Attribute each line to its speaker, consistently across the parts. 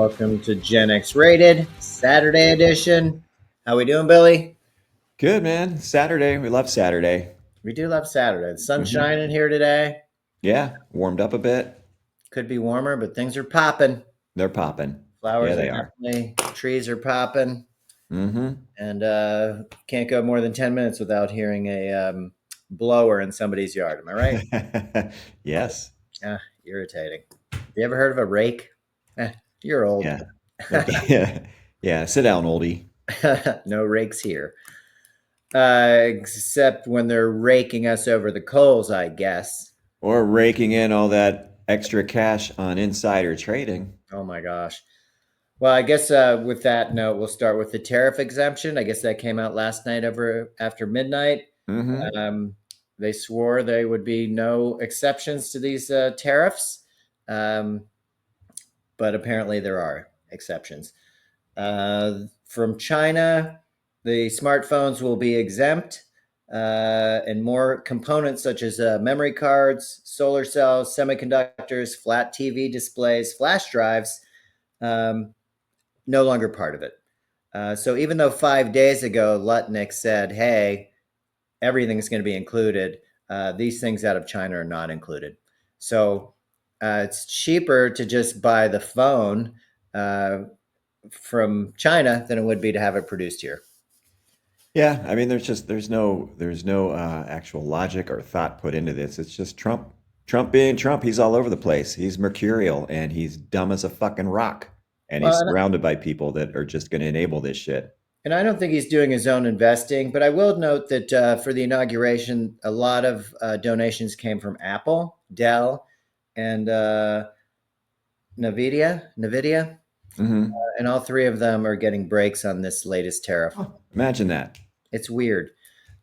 Speaker 1: Welcome to Gen X Rated, Saturday edition. How we doing, Billy?
Speaker 2: Good, man. Saturday. We love Saturday.
Speaker 1: We do love Saturday. The sun's
Speaker 2: hmm
Speaker 1: shining here today.
Speaker 2: Yeah, warmed up a bit.
Speaker 1: Could be warmer, but things are popping.
Speaker 2: They're popping. Yeah,
Speaker 1: Flowers are
Speaker 2: they are.
Speaker 1: definitely, trees are popping,
Speaker 2: hmm
Speaker 1: and can't go more than 10 minutes without hearing a blower in somebody's yard. Am I right?
Speaker 2: Yes.
Speaker 1: Ah, irritating. You ever heard of a rake? You're old.
Speaker 2: Yeah. Okay. Yeah. Sit down, oldie.
Speaker 1: No rakes here. Except when they're raking us over the coals, I guess.
Speaker 2: Or raking in all that extra cash on insider trading.
Speaker 1: Oh my gosh. Well, I guess with that note, we'll start with the tariff exemption. I guess that came out last night over after midnight.
Speaker 2: hmm
Speaker 1: Um, they swore there would be no exceptions to these tariffs, um, but apparently there are exceptions. From China, the smartphones will be exempt, and more components such as memory cards, solar cells, semiconductors, flat TV displays, flash drives, um, no longer part of it. So even though 5 days ago Lutnick said, "Hey, everything's going to be included," these things out of China are not included. So it's cheaper to just buy the phone uh, from China than it would be to have it produced here.
Speaker 2: Yeah. I mean, there's no actual logic or thought put into this. It's just Trump. Trump being Trump, he's all over the place. He's mercurial and he's dumb as a fucking rock. And
Speaker 1: Well,
Speaker 2: he's surrounded by people that are just going to enable this shit.
Speaker 1: and I don't think he's doing his own investing, but I will note that for the inauguration, a lot of donations came from Apple, Dell, and NVIDIA,
Speaker 2: hmm
Speaker 1: and all three of them are getting breaks on this latest tariff.
Speaker 2: Oh, imagine that.
Speaker 1: It's weird.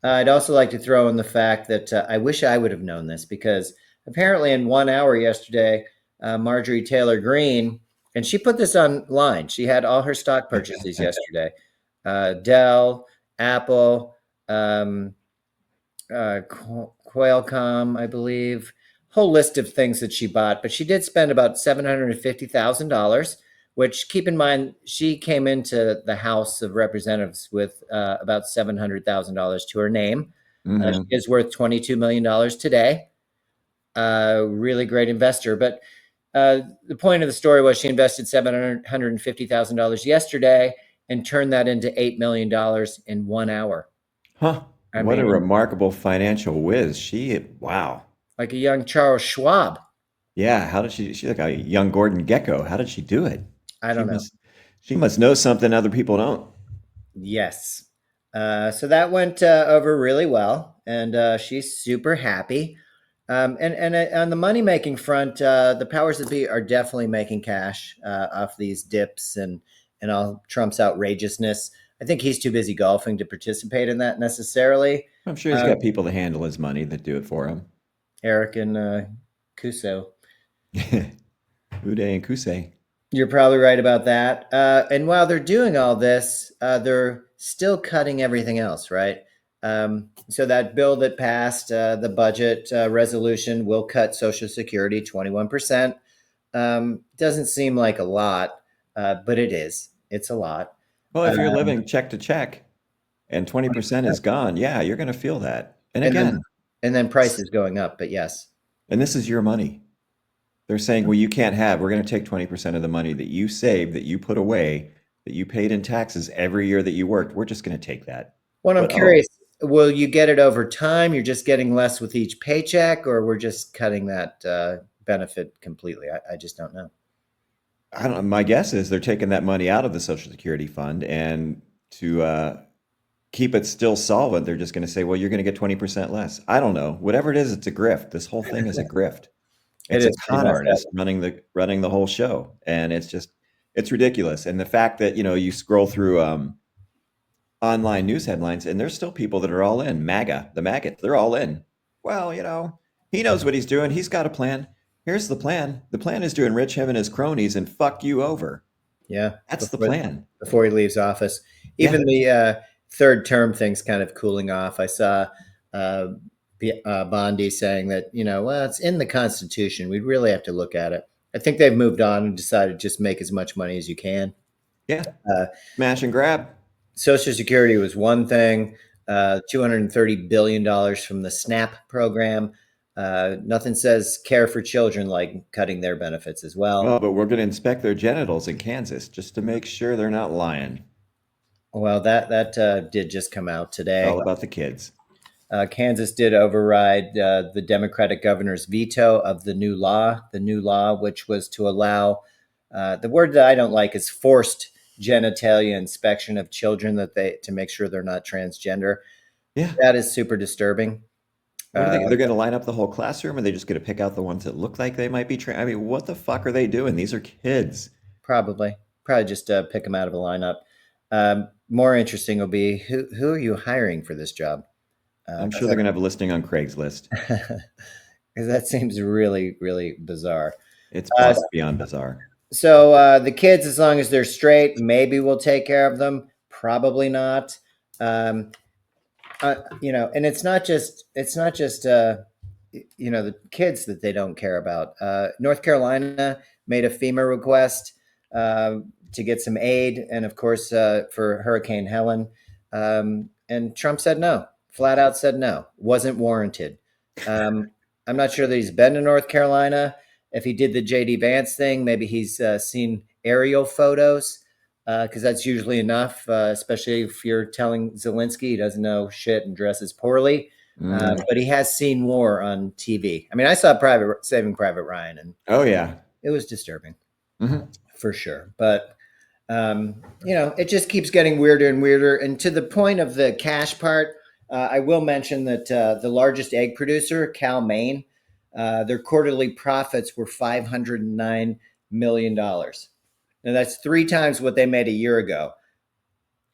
Speaker 1: I'd also like to throw in the fact that I wish I would have known this because apparently in 1 hour yesterday, Marjorie Taylor Greene, and she put this online. She had all her stock purchases yesterday. Dell, Apple, um, Qualcomm, I believe, whole list of things that she bought. But she did spend about $750,000, which keep in mind, she came into the House of Representatives with about $700,000 to her name. She
Speaker 2: hmm
Speaker 1: is worth $22 million today. Really great investor. But the point of the story was she invested $750,000 yesterday and turned that into $8 million in 1 hour.
Speaker 2: Huh.
Speaker 1: I
Speaker 2: What a
Speaker 1: mean,
Speaker 2: remarkable financial whiz. Wow.
Speaker 1: like a young Charles Schwab.
Speaker 2: Yeah. How did she's like a young Gordon Gecko. How did she do it?
Speaker 1: I
Speaker 2: She
Speaker 1: don't know.
Speaker 2: must, she must know something other people don't.
Speaker 1: Yes. So that went over really well, and she's super happy. And on the money making front, the powers that be are definitely making cash off these dips and all Trump's outrageousness. I think he's too busy golfing to participate in that necessarily.
Speaker 2: I'm sure he's
Speaker 1: Uh,
Speaker 2: got people to handle his money that do it for him.
Speaker 1: Eric and Kuso.
Speaker 2: Uday and Kusei.
Speaker 1: You're probably right about that. And while they're doing all this, they're still cutting everything else, right? So that bill that passed, the budget resolution, will cut Social Security 21%. Doesn't seem like a lot, but it is. It's a lot.
Speaker 2: Well, if you're
Speaker 1: Um,
Speaker 2: living check to check and 20% is gone, yeah, you're going to feel that. And
Speaker 1: and then
Speaker 2: again,
Speaker 1: and then prices going up, but yes.
Speaker 2: and this is your money. They're saying, well, you can't have, we're going to take 20% of the money that you saved, that you put away, that you paid in taxes every year that you worked. We're just going to take that.
Speaker 1: Well, I'm
Speaker 2: But oh,
Speaker 1: curious, will you get it over time? You're just getting less with each paycheck, or we're just cutting that benefit completely? I just don't know.
Speaker 2: I don't know. My guess is they're taking that money out of the Social Security fund and to keep it still solvent, they're just going to say, well, you're going to get 20% less. I don't know. Whatever it is, it's a grift. This whole thing is a grift.
Speaker 1: It
Speaker 2: It's a
Speaker 1: is pretty
Speaker 2: con
Speaker 1: messed up.
Speaker 2: artist running the whole show, and it's ridiculous. And the fact that you scroll through online news headlines, and there's still people that are all in. MAGA, the maggots, they're all in. Well, he knows what he's doing. He's got a plan. Here's the plan. The plan is to enrich him and his cronies and fuck you over.
Speaker 1: Yeah,
Speaker 2: That's the
Speaker 1: before
Speaker 2: plan.
Speaker 1: before he leaves office.
Speaker 2: Yeah.
Speaker 1: Even the third term thing's kind of cooling off. I saw Bondi saying that well, it's in the Constitution. We'd really have to look at it. I think they've moved on and decided to just make as much money as you can.
Speaker 2: Yeah,
Speaker 1: Uh,
Speaker 2: smash and grab.
Speaker 1: Social Security was one thing. $230 billion from the SNAP program. Nothing says care for children like cutting their benefits as well.
Speaker 2: Well, but we're going to inspect their genitals in Kansas just to make sure they're not lying.
Speaker 1: Well, that did just come out
Speaker 2: It's
Speaker 1: today.
Speaker 2: all about the kids.
Speaker 1: Kansas did override the Democratic governor's veto of the new law, which was to allow the word that I don't like is forced genitalia inspection of children that they to make sure they're not transgender.
Speaker 2: Yeah.
Speaker 1: That is super disturbing.
Speaker 2: What do you
Speaker 1: Uh,
Speaker 2: think? They're going to line up the whole classroom, or they just going to pick out the ones that look like they might be I mean, what the fuck are they doing? These are kids.
Speaker 1: probably just pick them out of a lineup. More interesting will be who are you hiring for this job?
Speaker 2: I'm sure
Speaker 1: 'Cause
Speaker 2: they're going to have a listing on Craigslist.
Speaker 1: that seems really really bizarre.
Speaker 2: It's
Speaker 1: Uh,
Speaker 2: beyond bizarre.
Speaker 1: So the kids, as long as they're straight, maybe we'll take care of them. Probably not. Um, and it's not just the kids that they don't care about. North Carolina made a FEMA request uh, to get some aid, and of course for Hurricane Helen, and Trump said no, flat out said no, wasn't warranted. Um, I'm not sure that he's been to North Carolina. If he did the JD Vance thing, maybe he's seen aerial photos because that's usually enough, especially if you're telling Zelensky he doesn't know shit and dresses poorly.
Speaker 2: Mhm.
Speaker 1: But he has seen war on TV. I mean, I saw Private Saving Private Ryan, and
Speaker 2: Oh yeah.
Speaker 1: it was disturbing
Speaker 2: Hmm.
Speaker 1: for sure. But it just keeps getting weirder and weirder. And to the point of the cash part, I will mention that the largest egg producer, Cal Maine, their quarterly profits were $509 million. Now that's three times what they made a year ago.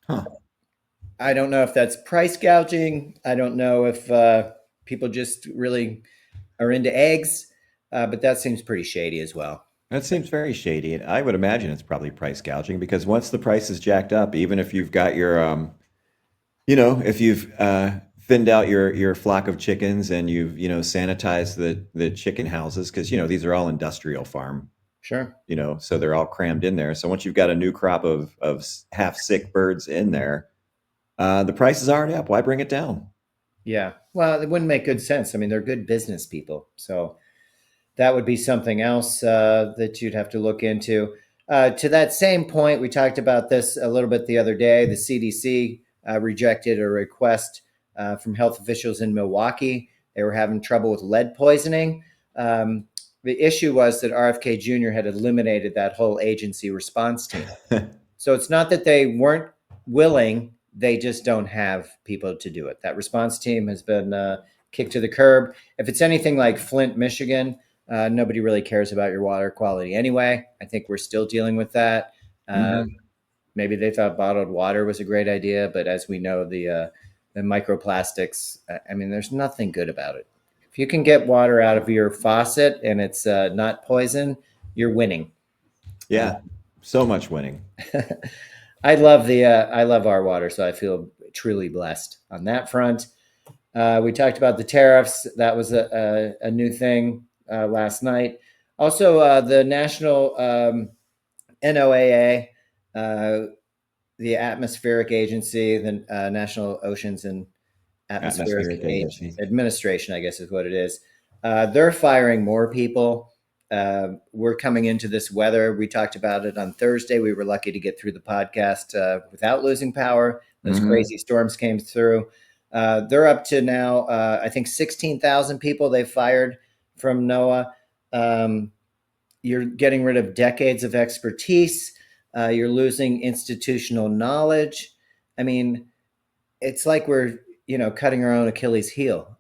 Speaker 2: Huh.
Speaker 1: I don't know if that's price gouging. I don't know if people just really are into eggs, but that seems pretty shady as well.
Speaker 2: That seems very shady. And I would imagine it's probably price gouging because once the price is jacked up, even if you've got your, if you've thinned out your flock of chickens and you've, sanitized the chicken houses, because, these are all industrial farm,
Speaker 1: Sure.
Speaker 2: so they're all crammed in there. So once you've got a new crop of half sick birds in there, the price is already up. Why bring it down?
Speaker 1: Yeah. Well, it wouldn't make good sense. I mean, they're good business people. So that would be something else that you'd have to look into. To that same point, we talked about this a little bit the other day. The CDC rejected a request from health officials in Milwaukee. They were having trouble with lead poisoning. The issue was that RFK Jr. had eliminated that whole agency response team. So it's not that they weren't willing, they just don't have people to do it. That response team has been kicked to the curb. If it's anything like Flint, Michigan, nobody really cares about your water quality anyway. I think we're still dealing with that.
Speaker 2: Hmm.
Speaker 1: Maybe they thought bottled water was a great idea, but as we know, the microplastics. I mean, there's nothing good about it. If you can get water out of your faucet and it's not poison, you're winning. Uh,
Speaker 2: Yeah, so much winning.
Speaker 1: I love our water, so I feel truly blessed on that front. We talked about the tariffs. That was a new thing last night. Also, the national NOAA, uh, the Atmospheric Agency, the National Oceans and
Speaker 2: Atmospheric agency.
Speaker 1: Administration, I guess is what it is. They're firing more people. We're coming into this weather. We talked about it on Thursday. We were lucky to get through the podcast without losing power. Those
Speaker 2: Hmm.
Speaker 1: crazy storms came through. They're up to now, I think, 16,000 people they've fired from NOAA. Um, you're getting rid of decades of expertise. You're losing institutional knowledge. I mean, it's like we're cutting our own Achilles heel.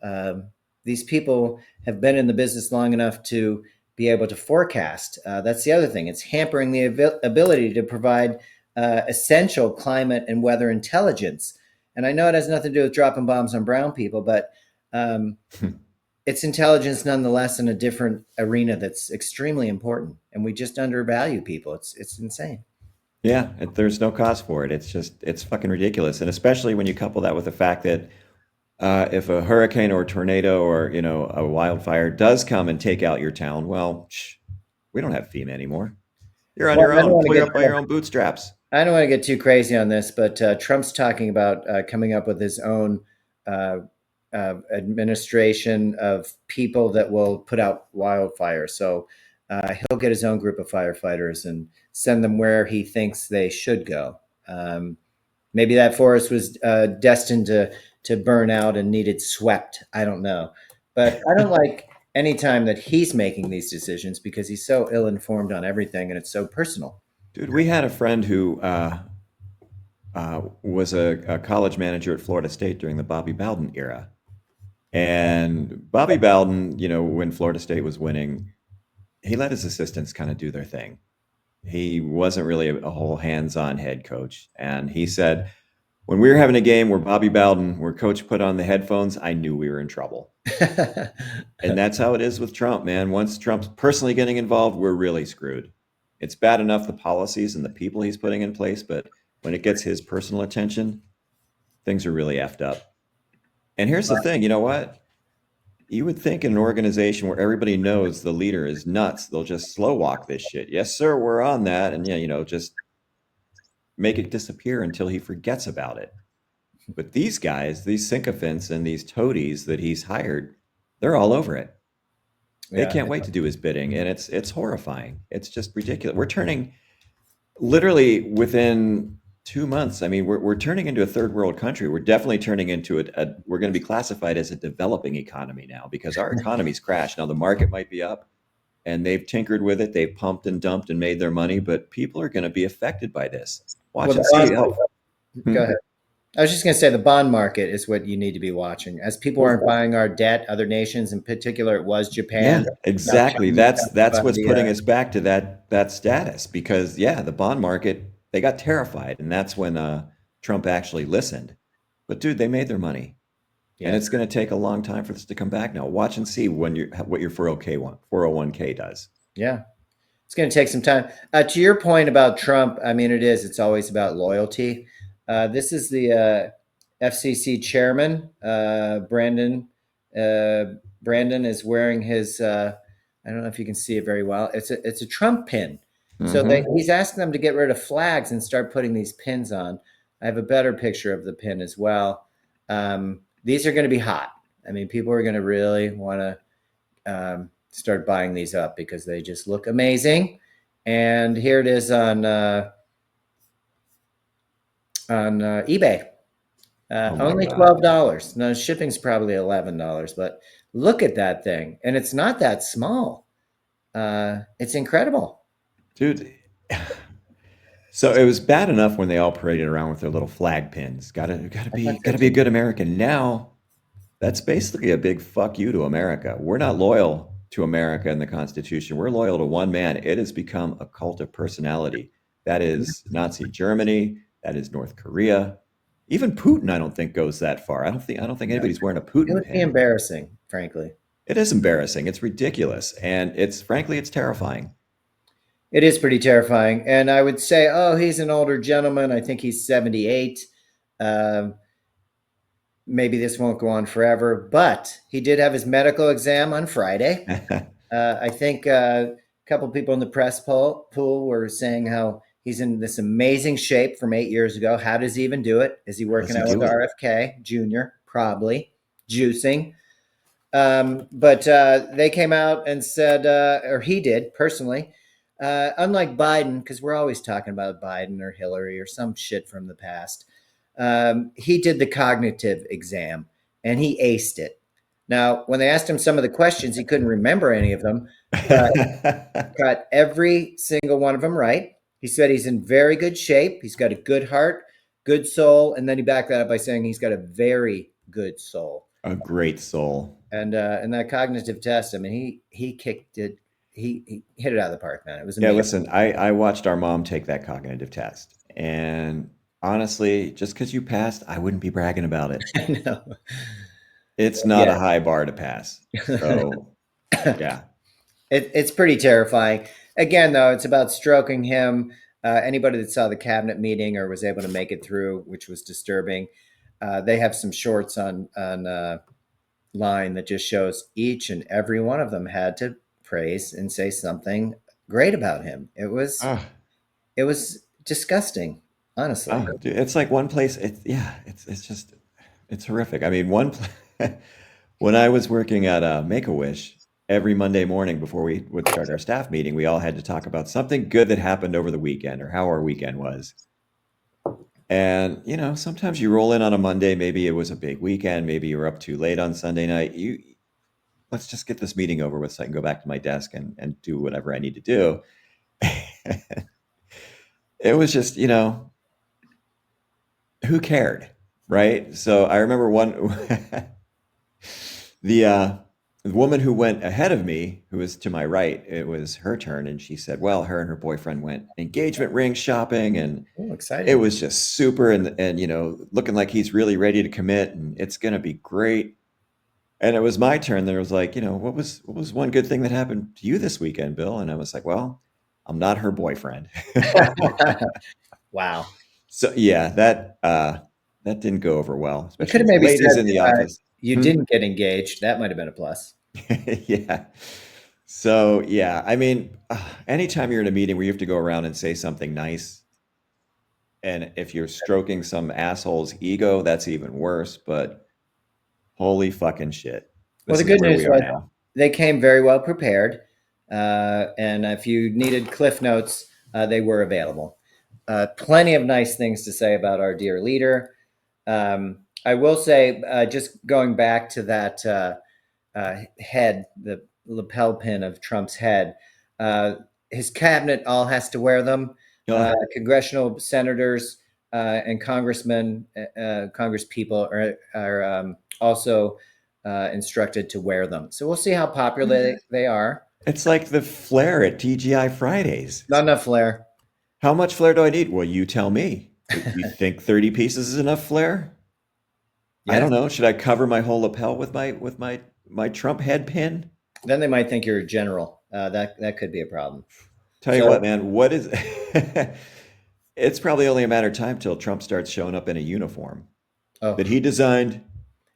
Speaker 1: These people have been in the business long enough to be able to forecast. That's the other thing. It's hampering the ability to provide essential climate and weather intelligence. And I know it has nothing to do with dropping bombs on brown people, but um, it's intelligence nonetheless in a different arena that's extremely important. And we just undervalue people. It's insane.
Speaker 2: Yeah, there's no cause for it. It's fucking ridiculous, and especially when you couple that with the fact that if a hurricane or a tornado or a wildfire does come and take out your town, well, We don't have FEMA anymore. You're on
Speaker 1: Well,
Speaker 2: your
Speaker 1: I don't
Speaker 2: own.
Speaker 1: want to
Speaker 2: Pull you
Speaker 1: get
Speaker 2: up by your own bootstraps.
Speaker 1: I don't want to get too crazy on this, but Trump's talking about coming up with his own uh, administration of people that will put out wildfires. So he'll get his own group of firefighters and send them where he thinks they should go. Maybe that forest was destined to burn out and needed swept. I don't know, but I don't like any time that he's making these decisions because he's so ill informed on everything and it's so personal.
Speaker 2: Dude, we had a friend who was a college manager at Florida State during the Bobby Bowden era. And Bobby Bowden, when Florida State was winning, he let his assistants kind of do their thing. He wasn't really a whole hands-on head coach. And he said, when we were having a game where coach put on the headphones, I knew we were in trouble. And that's how it is with Trump, man. Once Trump's personally getting involved, we're really screwed. It's bad enough the policies and the people he's putting in place, but when it gets his personal attention, things are really effed up. And here's the thing, you know what? You would think in an organization where everybody knows the leader is nuts, they'll just slow walk this shit. Yes, sir, we're on that. And yeah, just make it disappear until he forgets about it. But these guys, these sycophants and these toadies that he's hired, they're all over it. They
Speaker 1: Yeah.
Speaker 2: can't wait to do his bidding, and it's horrifying. It's just ridiculous. We're turning literally within 2 months. I mean, we're turning into a third world country. We're definitely turning into we're going to be classified as a developing economy now because our economy's crashed. Now the market might be up, and they've tinkered with it. They've pumped and dumped and made their money, but people are going to be affected by this. Watch
Speaker 1: Well,
Speaker 2: and
Speaker 1: the
Speaker 2: see.
Speaker 1: bond, go ahead. I was just going to say the bond market is what you need to be watching. As people aren't buying our debt, other nations in particular, it was
Speaker 2: Yeah,
Speaker 1: Japan. Now
Speaker 2: exactly.
Speaker 1: China's
Speaker 2: That's
Speaker 1: above
Speaker 2: what's
Speaker 1: the,
Speaker 2: putting us back to that status because yeah, the bond market they got terrified, and that's when Trump actually listened. But dude, they made their money, and
Speaker 1: yes.
Speaker 2: it's going to take a long time for this to come back. Now, watch and see when what your 401k does.
Speaker 1: Yeah. It's going to take some time. To your point about Trump, I mean, it's always about loyalty. This is the FCC chairman, Brandon. Brandon is wearing his, I don't know if you can see it very well. It's a Trump pin. So
Speaker 2: Mm-hmm.
Speaker 1: he's asking them to get rid of flags and start putting these pins on. I have a better picture of the pin as well. These are going to be hot. I mean, people are going to really want to start buying these up because they just look amazing. And here it is on eBay.
Speaker 2: Oh my
Speaker 1: Only
Speaker 2: God,
Speaker 1: $12. Now shipping's probably $11, but look at that thing, and it's not that small. It's incredible.
Speaker 2: dude. So it was bad enough when they all paraded around with their little flag pins. Gotta
Speaker 1: I thought
Speaker 2: be
Speaker 1: so
Speaker 2: gotta be a
Speaker 1: too.
Speaker 2: good American. Now that's basically a big fuck you to America. We're not loyal to America and the Constitution. We're loyal to one man. It has become a cult of personality. That is Nazi Germany. That is North Korea. Even Putin, I don't think goes that far. I don't think
Speaker 1: No,
Speaker 2: anybody's wearing a
Speaker 1: it
Speaker 2: Putin
Speaker 1: would be
Speaker 2: pin.
Speaker 1: embarrassing, frankly.
Speaker 2: It is embarrassing. It's ridiculous, and it's frankly it's terrifying.
Speaker 1: It is pretty terrifying. And I would say, oh, he's an older gentleman. I think he's 78. Um, Maybe this won't go on forever, but he did have his medical exam on Friday. I think a couple people in the press pool were saying how he's in this amazing shape from 8 years ago. How does he even do it? Is he
Speaker 2: How does
Speaker 1: working
Speaker 2: he
Speaker 1: out with
Speaker 2: do
Speaker 1: the
Speaker 2: it?
Speaker 1: RFK Jr.? Probably juicing. But they came out and said, or he did personally, unlike Biden, because we're always talking about Biden or Hillary or some shit from the past. He did the cognitive exam and he aced it. Now, when they asked him some of the questions, he couldn't remember any of them, but got every single one of them right. He said he's in very good shape. He's got a good heart, good soul, and then he backed that up by saying he's got a very good soul.
Speaker 2: A great soul.
Speaker 1: And that cognitive test, I mean, he kicked it. He hit it out of the park, man. It was
Speaker 2: Yeah,
Speaker 1: amazing.
Speaker 2: listen, I watched our mom take that cognitive test. And honestly, just because you passed, I wouldn't be bragging about it.
Speaker 1: I know.
Speaker 2: It's not
Speaker 1: Yeah.
Speaker 2: a high bar to pass. So, yeah.
Speaker 1: It's pretty terrifying. Again, though, it's about stroking him. Anybody that saw the cabinet meeting or was able to make it through, which was disturbing, they have some shorts on line that just shows each and every one of them had to praise and say something great about him.
Speaker 2: Oh,
Speaker 1: It was disgusting, honestly.
Speaker 2: oh, dude, it's like one place. It's yeah, it's just it's horrific. I mean, when I was working at Make a Wish, every Monday morning before we would start our staff meeting, we all had to talk about something good that happened over the weekend or how our weekend was. And sometimes you roll in on a Monday, maybe it was a big weekend, maybe you were up too late on Sunday night. You Let's just get this meeting over with so I can go back to my desk and do whatever I need to do. It was just, who cared, right? So I remember one the the woman who went ahead of me, who was to my right, it was her turn, and she said, "Well, her and her boyfriend went engagement ring shopping, and
Speaker 1: Oh,
Speaker 2: it
Speaker 1: exciting.
Speaker 2: was just super, and looking like he's really ready to commit, and it's gonna be great." And it was my turn. There was like, what was one good thing that happened to you this weekend, Bill? And I was like, well, I'm not her boyfriend.
Speaker 1: Wow.
Speaker 2: So yeah, that didn't go over well,
Speaker 1: You could
Speaker 2: especially
Speaker 1: have
Speaker 2: with the
Speaker 1: maybe said
Speaker 2: ladies in the office.
Speaker 1: you
Speaker 2: Hmm?
Speaker 1: didn't get engaged. That might have been a plus.
Speaker 2: Yeah. So yeah, I mean, anytime you're in a meeting where you have to go around and say something nice, and if you're stroking some asshole's ego, that's even worse. But holy fucking shit,
Speaker 1: Well,
Speaker 2: this
Speaker 1: the
Speaker 2: is
Speaker 1: good
Speaker 2: where
Speaker 1: news
Speaker 2: we are
Speaker 1: was
Speaker 2: now.
Speaker 1: they came very well prepared. And if you needed cliff notes, they were available. Plenty of nice things to say about our dear leader. I will say, just going back to that head, the lapel pin of Trump's head, uh, his cabinet all has to wear them.
Speaker 2: Oh,
Speaker 1: Congressional senators and congressmen, congress people are also instructed to wear them. So we'll see how popular they are.
Speaker 2: it's like the flair at TGI Fridays.
Speaker 1: Not enough flair.
Speaker 2: How much flair do I need? Well, you tell me. You think 30 pieces is enough flair? I
Speaker 1: Yes.
Speaker 2: don't know. Should I cover my whole lapel with my Trump head pin?
Speaker 1: Then they might think you're a general. That could be a problem.
Speaker 2: Tell you what,
Speaker 1: So,
Speaker 2: man, what is it's probably only a matter of time till Trump starts showing up in a uniform
Speaker 1: oh,
Speaker 2: that he designed,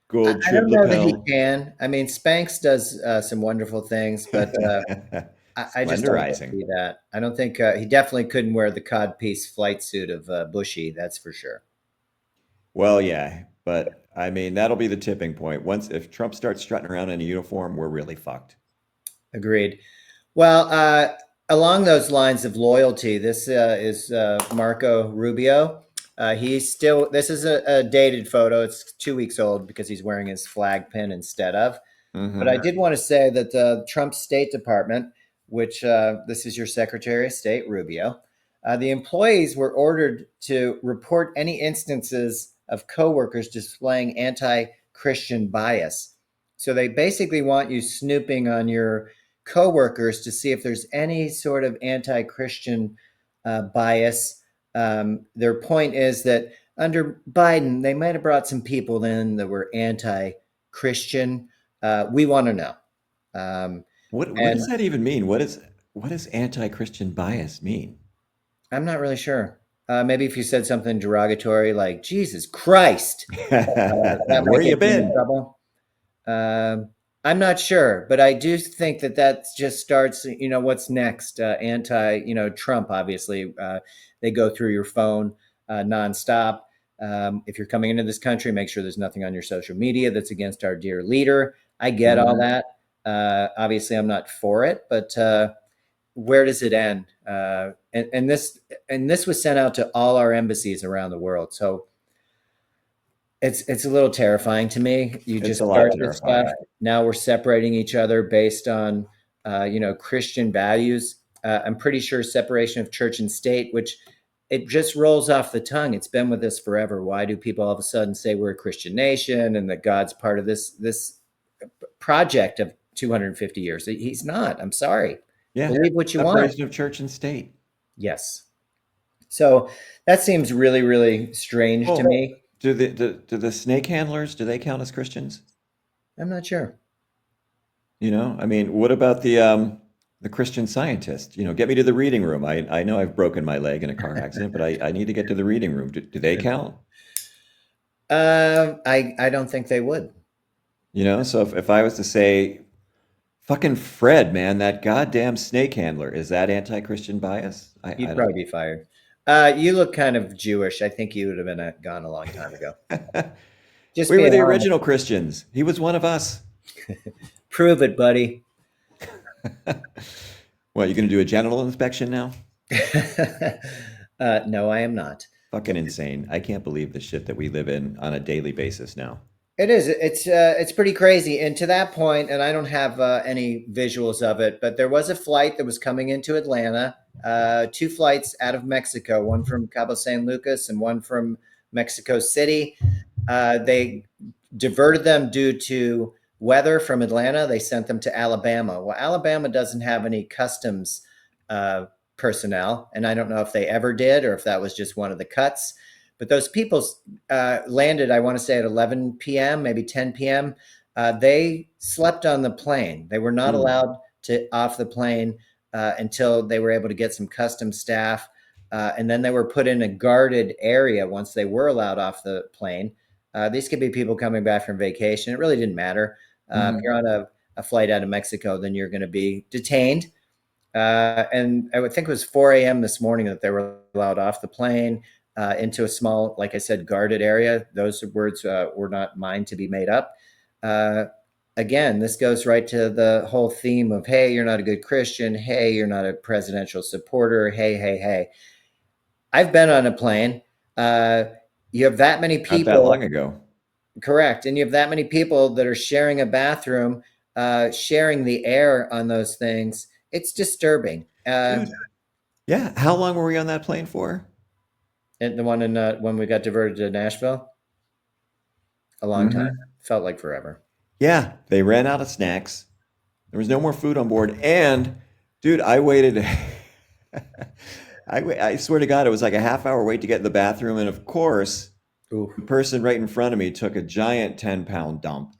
Speaker 2: gold
Speaker 1: I
Speaker 2: trim
Speaker 1: don't know that he
Speaker 2: lapel.
Speaker 1: can. I mean, Spanx does some wonderful things, but I just don't
Speaker 2: Splendorizing.
Speaker 1: see that. I don't think he definitely couldn't wear the codpiece flight suit of Bushy. That's for sure.
Speaker 2: Well, yeah, but I mean that'll be the tipping point. Once if Trump starts strutting around in a uniform, we're really fucked.
Speaker 1: Agreed. Well, along those lines of loyalty, this is Marco Rubio. He's still, this is a dated photo. It's 2 weeks old because he's wearing his flag pin instead of. But I
Speaker 2: Hmm.
Speaker 1: did want to say that Trump's State Department, which this is your Secretary of State, Rubio, the employees were ordered to report any instances of coworkers displaying anti Christian bias. So they basically want you snooping on your coworkers to see if there's any sort of anti Christian bias. Their point is that under Biden, they might have brought some people in that were anti Christian. We want to know. Um,
Speaker 2: What
Speaker 1: and
Speaker 2: does that even mean? What does anti-Christian bias mean?
Speaker 1: I'm not really sure. Maybe if you said something derogatory like Jesus Christ, that
Speaker 2: Where
Speaker 1: might
Speaker 2: you
Speaker 1: get you in
Speaker 2: been?
Speaker 1: trouble. Um, I'm not sure, but I do think that that just starts, what's next? Anti, Trump, obviously. They go through your phone nonstop. If you're coming into this country, make sure there's nothing on your social media that's against our dear leader. I get all
Speaker 2: Mhm.
Speaker 1: that. Obviously, I'm not for it, but where does it end? And this was sent out to all our embassies around the world. So it's a little terrifying to me. You
Speaker 2: It's
Speaker 1: just
Speaker 2: a lot
Speaker 1: start this stuff.
Speaker 2: terrifying.
Speaker 1: Now we're separating each other based on Christian values. I'm pretty sure separation of church and state, which it just rolls off the tongue. It's been with us forever. Why do people all of a sudden say we're a Christian nation and that God's part of this project of 250 years? He's not. I'm sorry.
Speaker 2: Yeah.
Speaker 1: Believe what you want.
Speaker 2: Separation of church and state.
Speaker 1: Yes. So that seems really, really strange to
Speaker 2: Well,
Speaker 1: me.
Speaker 2: do the snake handlers, do they count as Christians?
Speaker 1: I'm not sure.
Speaker 2: I mean, what about the Christian scientist? Get me to the reading room. I know I've broken my leg in a car accident, but I need to get to the reading room. Do they count?
Speaker 1: I don't think they would.
Speaker 2: So if I was to say Fucking Fred, man, that goddamn snake handler. Is that anti-Christian bias? I
Speaker 1: You'd
Speaker 2: don't
Speaker 1: probably be fired. You look kind of Jewish. I think you would have been gone a long time ago.
Speaker 2: know.
Speaker 1: Just
Speaker 2: We were
Speaker 1: being
Speaker 2: the
Speaker 1: honest.
Speaker 2: original Christians. He was one of us.
Speaker 1: Prove it, buddy.
Speaker 2: What, you gonna do a genital inspection now?
Speaker 1: No, I am not.
Speaker 2: Fucking insane. I can't believe the shit that we live in on a daily basis now.
Speaker 1: It is. It's pretty crazy. And to that point, and I don't have any visuals of it, but there was a flight that was coming into Atlanta. Two flights out of Mexico, one from Cabo San Lucas and one from Mexico City. They diverted them due to weather from Atlanta. They sent them to Alabama. Well, Alabama doesn't have any customs uh, personnel, and I don't know if they ever did or if that was just one of the cuts. But those people landed, I want to say, at 11 p.m., maybe 10 p.m. They slept on the plane. They were not
Speaker 2: Mm.
Speaker 1: allowed to off the plane until they were able to get some custom staff. And then they were put in a guarded area once they were allowed off the plane. These could be people coming back from vacation. It really didn't matter. If
Speaker 2: Hmm.
Speaker 1: you're on a flight out of Mexico, then you're going to be detained. And I would think it was 4 a.m. this morning that they were allowed off the plane into a small, like I said, guarded area. Those words were not mine to be made up. Uh, Again, this goes right to the whole theme of, hey, you're not a good Christian. Hey, you're not a presidential supporter. Hey, hey, hey. I've been on a plane. Uh, you have that many
Speaker 2: Not that long
Speaker 1: people,
Speaker 2: ago.
Speaker 1: correct, and you have that many people that are sharing a bathroom, sharing the air on those things. It's disturbing.
Speaker 2: Dude. Yeah. How long were we on that plane for?
Speaker 1: And the one in when we got diverted to Nashville, a long time.
Speaker 2: Hmm.
Speaker 1: Felt like forever.
Speaker 2: Yeah. They ran out of snacks. There was no more food on board. And dude, I waited. I swear to God, it was like a half hour wait to get in the bathroom. And of course,
Speaker 1: Ooh.
Speaker 2: the person right in front of me took a giant 10-pound dump.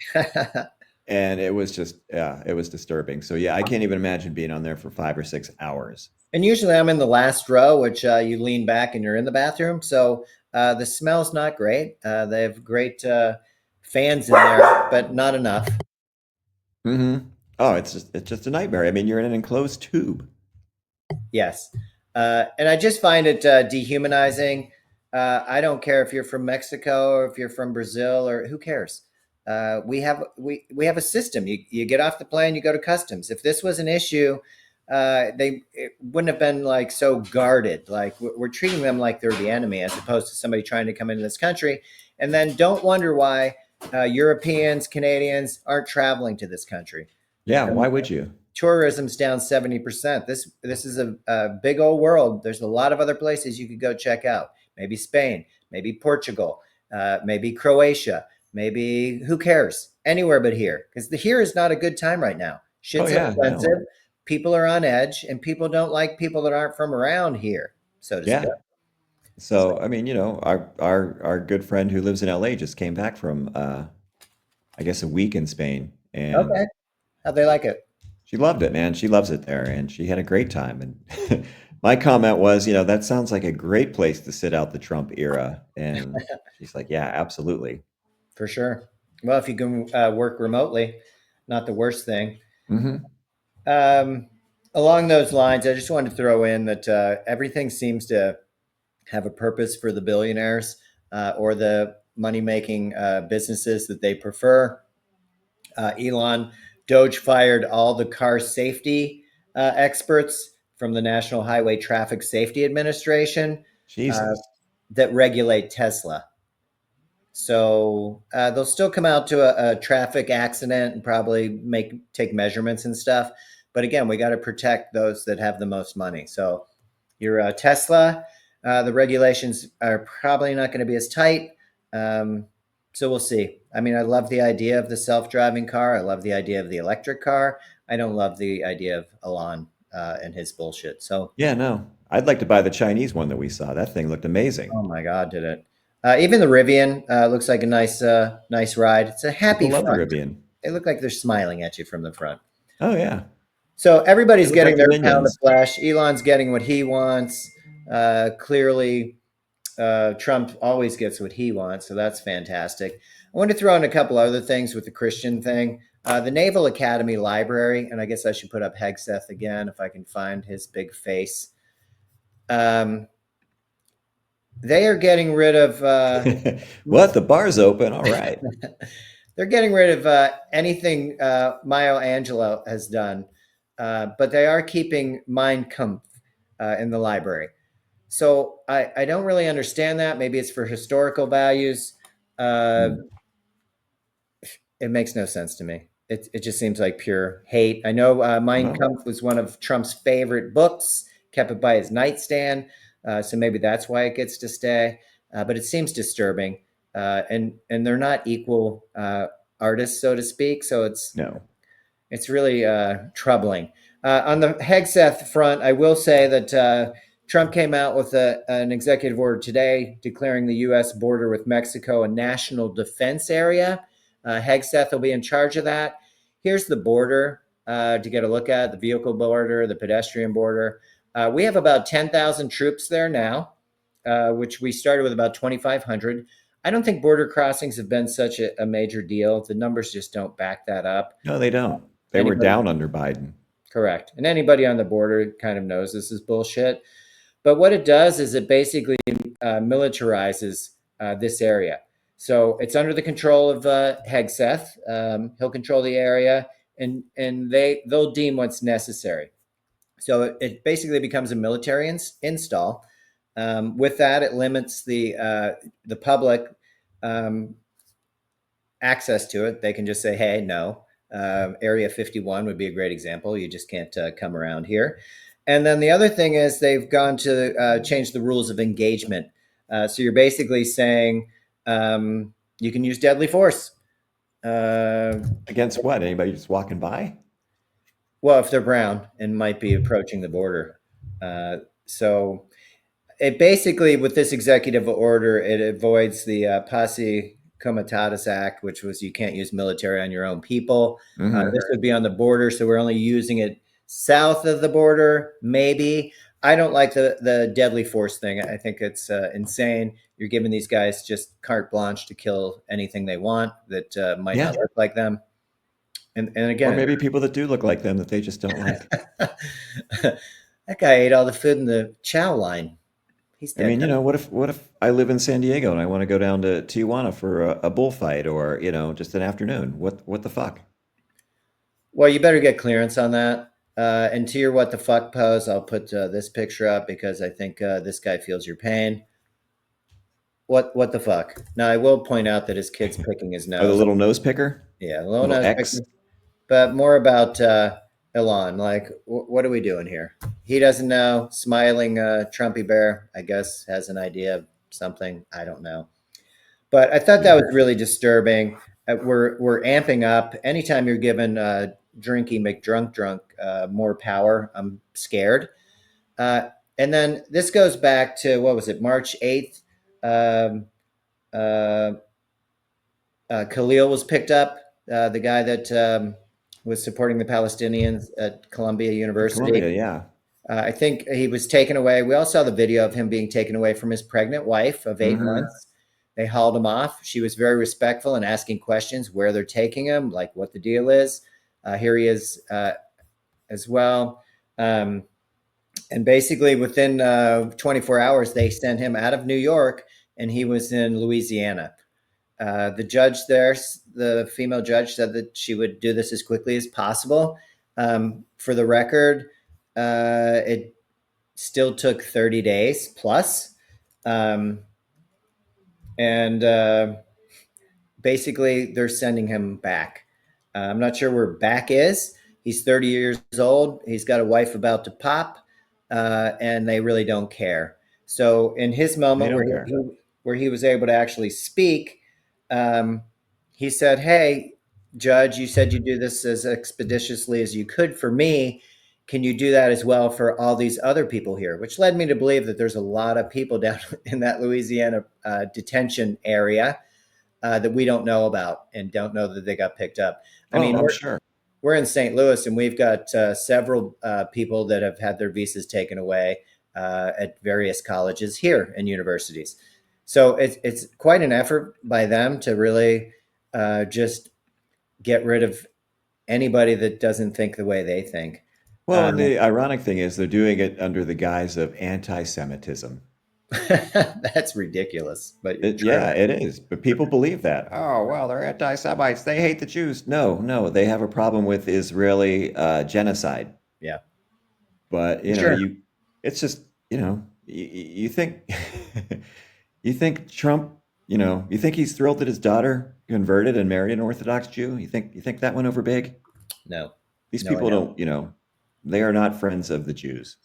Speaker 2: And it was just, yeah, it was disturbing. So, yeah, I can't even imagine being on there for 5 or 6 hours.
Speaker 1: And usually I'm in the last row, which you lean back and you're in the bathroom. So the smell's not great. They have great fans in there, but not enough.
Speaker 2: Hmm. Oh, it's just a nightmare. I mean, you're in an enclosed tube.
Speaker 1: Yes. And I just find it dehumanizing. I don't care if you're from Mexico or if you're from Brazil or who cares. We have a system. You get off the plane, you go to customs. If this was an issue, they it wouldn't have been like so guarded. Like we're treating them like they're the enemy as opposed to somebody trying to come into this country. And then don't wonder why Europeans, Canadians aren't traveling to this country.
Speaker 2: Yeah, why would you?
Speaker 1: Tourism's down 70%. This is a big old world. There's a lot of other places you could go check out. Maybe Spain, maybe Portugal, maybe Croatia, maybe who cares? Anywhere but here. Because the here is not a good time right now.
Speaker 2: Oh,
Speaker 1: Shit's
Speaker 2: yeah, no.
Speaker 1: expensive. People are on edge, and people don't like people that aren't from around here, so to speak.
Speaker 2: Yeah. So, I mean, our good friend who lives in LA just came back from, I guess, a week in Spain, and
Speaker 1: Okay. How they like it?
Speaker 2: she loved it, man. She loves it there, and she had a great time. And my comment was, that sounds like a great place to sit out the Trump era. And she's like, yeah, absolutely.
Speaker 1: For sure. Well, if you can work remotely, not the worst thing.
Speaker 2: Hmm.
Speaker 1: Um, Along those lines, I just wanted to throw in that everything seems to have a purpose for the billionaires or the money making businesses that they prefer. Elon Doge fired all the car safety experts from the National Highway Traffic Safety Administration uh,
Speaker 2: Jesus.
Speaker 1: that regulate Tesla. So they'll still come out to a traffic accident and probably take measurements and stuff. But again, we got to protect those that have the most money. So your Tesla, the regulations are probably not going to be as tight. Um, so we'll see. I mean, I love the idea of the self-driving car. I love the idea of the electric car. I don't love the idea of Elon and his bullshit. So,
Speaker 2: Yeah, no. I'd like to buy the Chinese one that we saw. That thing looked amazing.
Speaker 1: oh my God, did it? Even the Rivian looks like a nice ride. It's a happy
Speaker 2: People love the
Speaker 1: front.
Speaker 2: Rivian.
Speaker 1: They look like they're smiling at you from the front.
Speaker 2: Oh, yeah.
Speaker 1: So
Speaker 2: They
Speaker 1: everybody's
Speaker 2: look
Speaker 1: getting
Speaker 2: like the
Speaker 1: their pound of
Speaker 2: minions.
Speaker 1: flesh. Elon's getting what he wants. Clearly, Trump always gets what he wants, so that's fantastic. I want to throw in a couple other things with the Christian thing. The Naval Academy Library, and I guess I should put up Hegseth again if I can find his big face. They are getting rid of
Speaker 2: What? The bar's open. All right.
Speaker 1: they're getting rid of anything Maya Angelou has done, but they are keeping Mein Kampf in the library. So I don't really understand that. Maybe it's for historical values. Uh, it makes no sense to me. It just seems like pure hate. I know Mein
Speaker 2: Well,
Speaker 1: Kampf was one of Trump's favorite books, kept it by his nightstand. So maybe that's why it gets to stay. But it seems disturbing. And they're not equal artists, so to speak. So
Speaker 2: no.
Speaker 1: it's really troubling. On the Hegseth front, I will say that Trump came out with an executive order today declaring the U.S. border with Mexico a national defense area. Hegseth will be in charge of that. Here's the border to get a look at, the vehicle border, the pedestrian border. We have about 10,000 troops there now, which we started with about 2,500. I don't think border crossings have been such a major deal. The numbers just don't back that up.
Speaker 2: No, they don't. They were
Speaker 1: Anybody,
Speaker 2: down under Biden.
Speaker 1: correct. And anybody on the border kind of knows this is bullshit. But what it does is it basically militarizes this area. So it's under the control of Hegseth. He'll control the area, and they'll deem what's necessary. So it basically becomes a military install. With that, it limits the public access to it. They can just say, "Hey, no." Area 51 would be a great example. You just can't come around here. And then the other thing is they've gone to change the rules of engagement. So you're basically saying you can use deadly force.
Speaker 2: Against what? Anybody just walking by?
Speaker 1: Well, if they're brown and might be approaching the border. So it basically, with this executive order, it avoids the Posse Comitatus Act, which was you can't use military on your own people. This would be on the border, so we're only using it south of the border, maybe. I don't like the deadly force thing. I think it's insane. You're giving these guys just carte blanche to kill anything they want that might
Speaker 2: Yeah.
Speaker 1: not look like them. And
Speaker 2: Or
Speaker 1: again,
Speaker 2: maybe people that do look like them that they just don't like.
Speaker 1: that guy ate all the food in the chow line. He's
Speaker 2: I
Speaker 1: dead.
Speaker 2: mean, what if I live in San Diego and I want to go down to Tijuana for a bullfight or, just an afternoon? What the fuck?
Speaker 1: Well, you better get clearance on that. And to your what the fuck pose, I'll put this picture up because I think this guy feels your pain. What the fuck? Now, I will point out that his kid's picking his
Speaker 2: Oh, the
Speaker 1: nose.
Speaker 2: little nose picker?
Speaker 1: Yeah, a little
Speaker 2: Little
Speaker 1: nose
Speaker 2: X?
Speaker 1: picking. But more about Elon. Like, what are we doing here? He doesn't know. Smiling Trumpy bear, I guess, has an idea of something. I don't know. But I thought that
Speaker 2: Yeah.
Speaker 1: was really disturbing. We're amping up. Anytime you're given Drinky McDrunk more power, I'm scared. And then this goes back to what was it, March 8th? Um, uh, Khalil was picked up, the guy that was supporting the Palestinians at Columbia
Speaker 2: At
Speaker 1: University.
Speaker 2: Columbia, yeah.
Speaker 1: I think he was taken away. We all saw the video of him being taken away from his pregnant wife of 8 months. They hauled him off. She was very respectful and asking questions where they're taking him, like what the deal is. Here he is as well. And basically, within 24 hours, they sent him out of New York, and he was in Louisiana. The judge there, the female judge, said that she would do this as quickly as possible. For the record, it still took 30 days plus. And basically, they're sending him back. I'm not sure where back is. He's 30 years old. He's got a wife about to pop, and they really don't care. So, in his
Speaker 2: They
Speaker 1: moment
Speaker 2: don't care.
Speaker 1: where he was able to actually speak, he said, "Hey, Judge, you said you do this as expeditiously as you could for me. Can you do that as well for all these other people here?" Which led me to believe that there's a lot of people down in that Louisiana detention area that we don't know about and don't know that they got picked up. I mean,
Speaker 2: I'm sure.
Speaker 1: we're in St. Louis, and we've got several people that have had their visas taken away at various colleges here and universities. So it's quite an effort by them to really just get rid of anybody that doesn't think the way they think.
Speaker 2: Well, and
Speaker 1: Um,
Speaker 2: the ironic thing is they're doing it under the guise of anti-Semitism.
Speaker 1: that's ridiculous, but true.
Speaker 2: Yeah, it is. But people believe that. Oh, well, they're anti-Semites. They hate the Jews. No, no, they have a problem with Israeli genocide.
Speaker 1: Yeah,
Speaker 2: But
Speaker 1: sure.
Speaker 2: it's just you think you think Trump, you think he's thrilled that his daughter converted and married an Orthodox Jew. You think that went over big?
Speaker 1: No,
Speaker 2: These
Speaker 1: no, I
Speaker 2: people
Speaker 1: don't.
Speaker 2: don't, they are not friends of the Jews.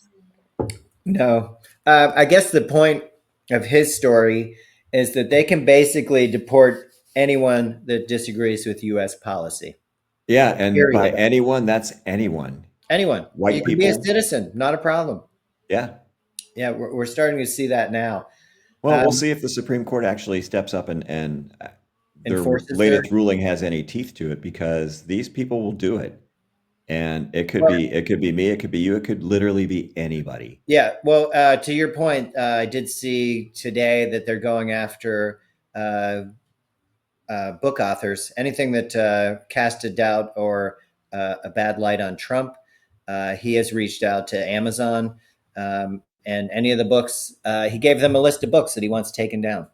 Speaker 1: No. I guess the point of his story is that they can basically deport anyone that disagrees with U.S. policy.
Speaker 2: Yeah, and by
Speaker 1: Period.
Speaker 2: anyone, that's anyone.
Speaker 1: Anyone. You
Speaker 2: White
Speaker 1: can be a
Speaker 2: people,
Speaker 1: citizen, not a problem.
Speaker 2: yeah.
Speaker 1: Yeah, we're starting to see that now.
Speaker 2: Well, we'll
Speaker 1: Um,
Speaker 2: see if the Supreme Court actually steps up and their
Speaker 1: enforces their.
Speaker 2: latest ruling has any teeth to it because these people will do it. And
Speaker 1: Well,
Speaker 2: it could be me, it could be you, it could literally be anybody.
Speaker 1: yeah. Well, to your point, I did see today that they're going after uh, book authors, anything that cast a doubt or a bad light on Trump. He has reached out to Amazon and any of the books. He gave them a list of books that he wants taken down.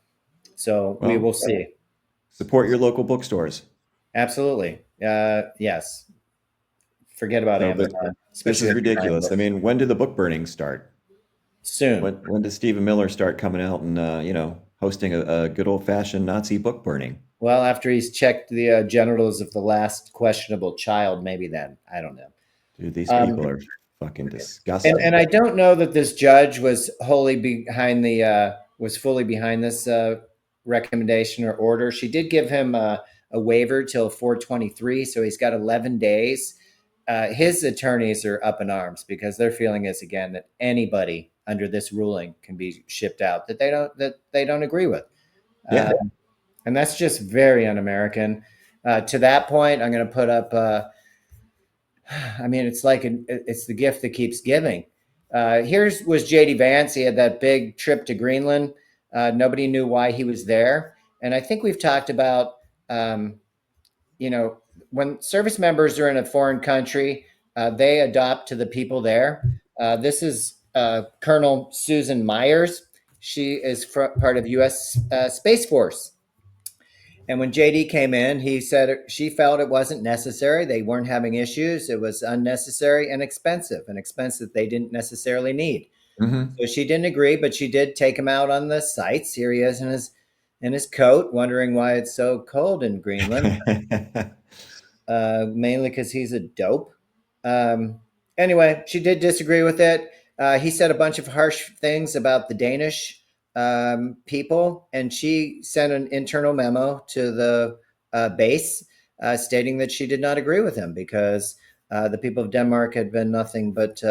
Speaker 1: So we
Speaker 2: Well,
Speaker 1: will see.
Speaker 2: support your local bookstores.
Speaker 1: Absolutely. Yes. Forget about
Speaker 2: So, but
Speaker 1: Amazon,
Speaker 2: this
Speaker 1: especially
Speaker 2: is
Speaker 1: if you're buying
Speaker 2: ridiculous. I
Speaker 1: books.
Speaker 2: mean, when did the book burnings start?
Speaker 1: Soon.
Speaker 2: When does Stephen Miller start coming out and hosting a good old fashioned Nazi book burning?
Speaker 1: Well, after he's checked the genitals of the last questionable child, maybe then. I don't know.
Speaker 2: Dude, these
Speaker 1: Um,
Speaker 2: people are fucking
Speaker 1: and
Speaker 2: disgusting.
Speaker 1: I don't know that this judge was wholly behind the was fully behind this recommendation or order. She did give him a waiver till 4/23, so he's got 11 days. His attorneys are up in arms because their feeling is again that anybody under this ruling can be shipped out that they don't agree with, uh,
Speaker 2: Yeah,
Speaker 1: and that's just very un-American. To that point, I'm going to put up. I mean, it's the gift that keeps giving. Here's was JD Vance. He had that big trip to Greenland. Nobody knew why he was there, and I think we've talked about um, you know when service members are in a foreign country, they adopt to the people there. This is Colonel Susan Myers. She is part of U.S. Space Force. And when JD came in, he said she felt it wasn't necessary. They weren't having issues. It was unnecessary and expensive, an expense that they didn't necessarily need.
Speaker 2: hmm.
Speaker 1: So she didn't agree, but she did take him out on the sites. Here he is in his coat, wondering why it's so cold in Greenland, mainly because he's a dope. Um, anyway, she did disagree with it. He said a bunch of harsh things about the Danish people, and she sent an internal memo to the base stating that she did not agree with him because the people of Denmark had been nothing but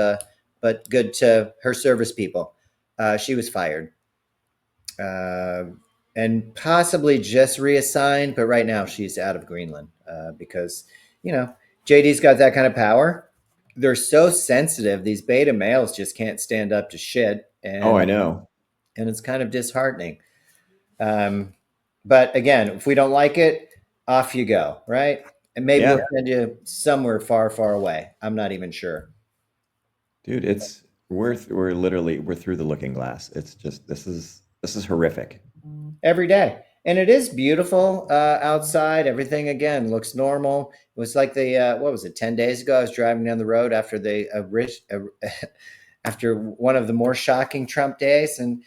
Speaker 1: good to her service people. She was fired uh, and possibly just reassigned, but right now she's out of Greenland because you know JD's got that kind of power. They're so sensitive; these beta males just can't stand up to shit,
Speaker 2: Oh, I know.
Speaker 1: and it's kind of disheartening. Um, but again, if we don't like it, off you go, right? And maybe we'll
Speaker 2: Yeah,
Speaker 1: send you somewhere far, far away. I'm not even sure.
Speaker 2: dude, we're through the looking glass. It's just this is horrific.
Speaker 1: Every day. And it is beautiful outside. Everything again looks normal. It was like the what was it? 10 days ago, I was driving down the road after after one of the more shocking Trump days, and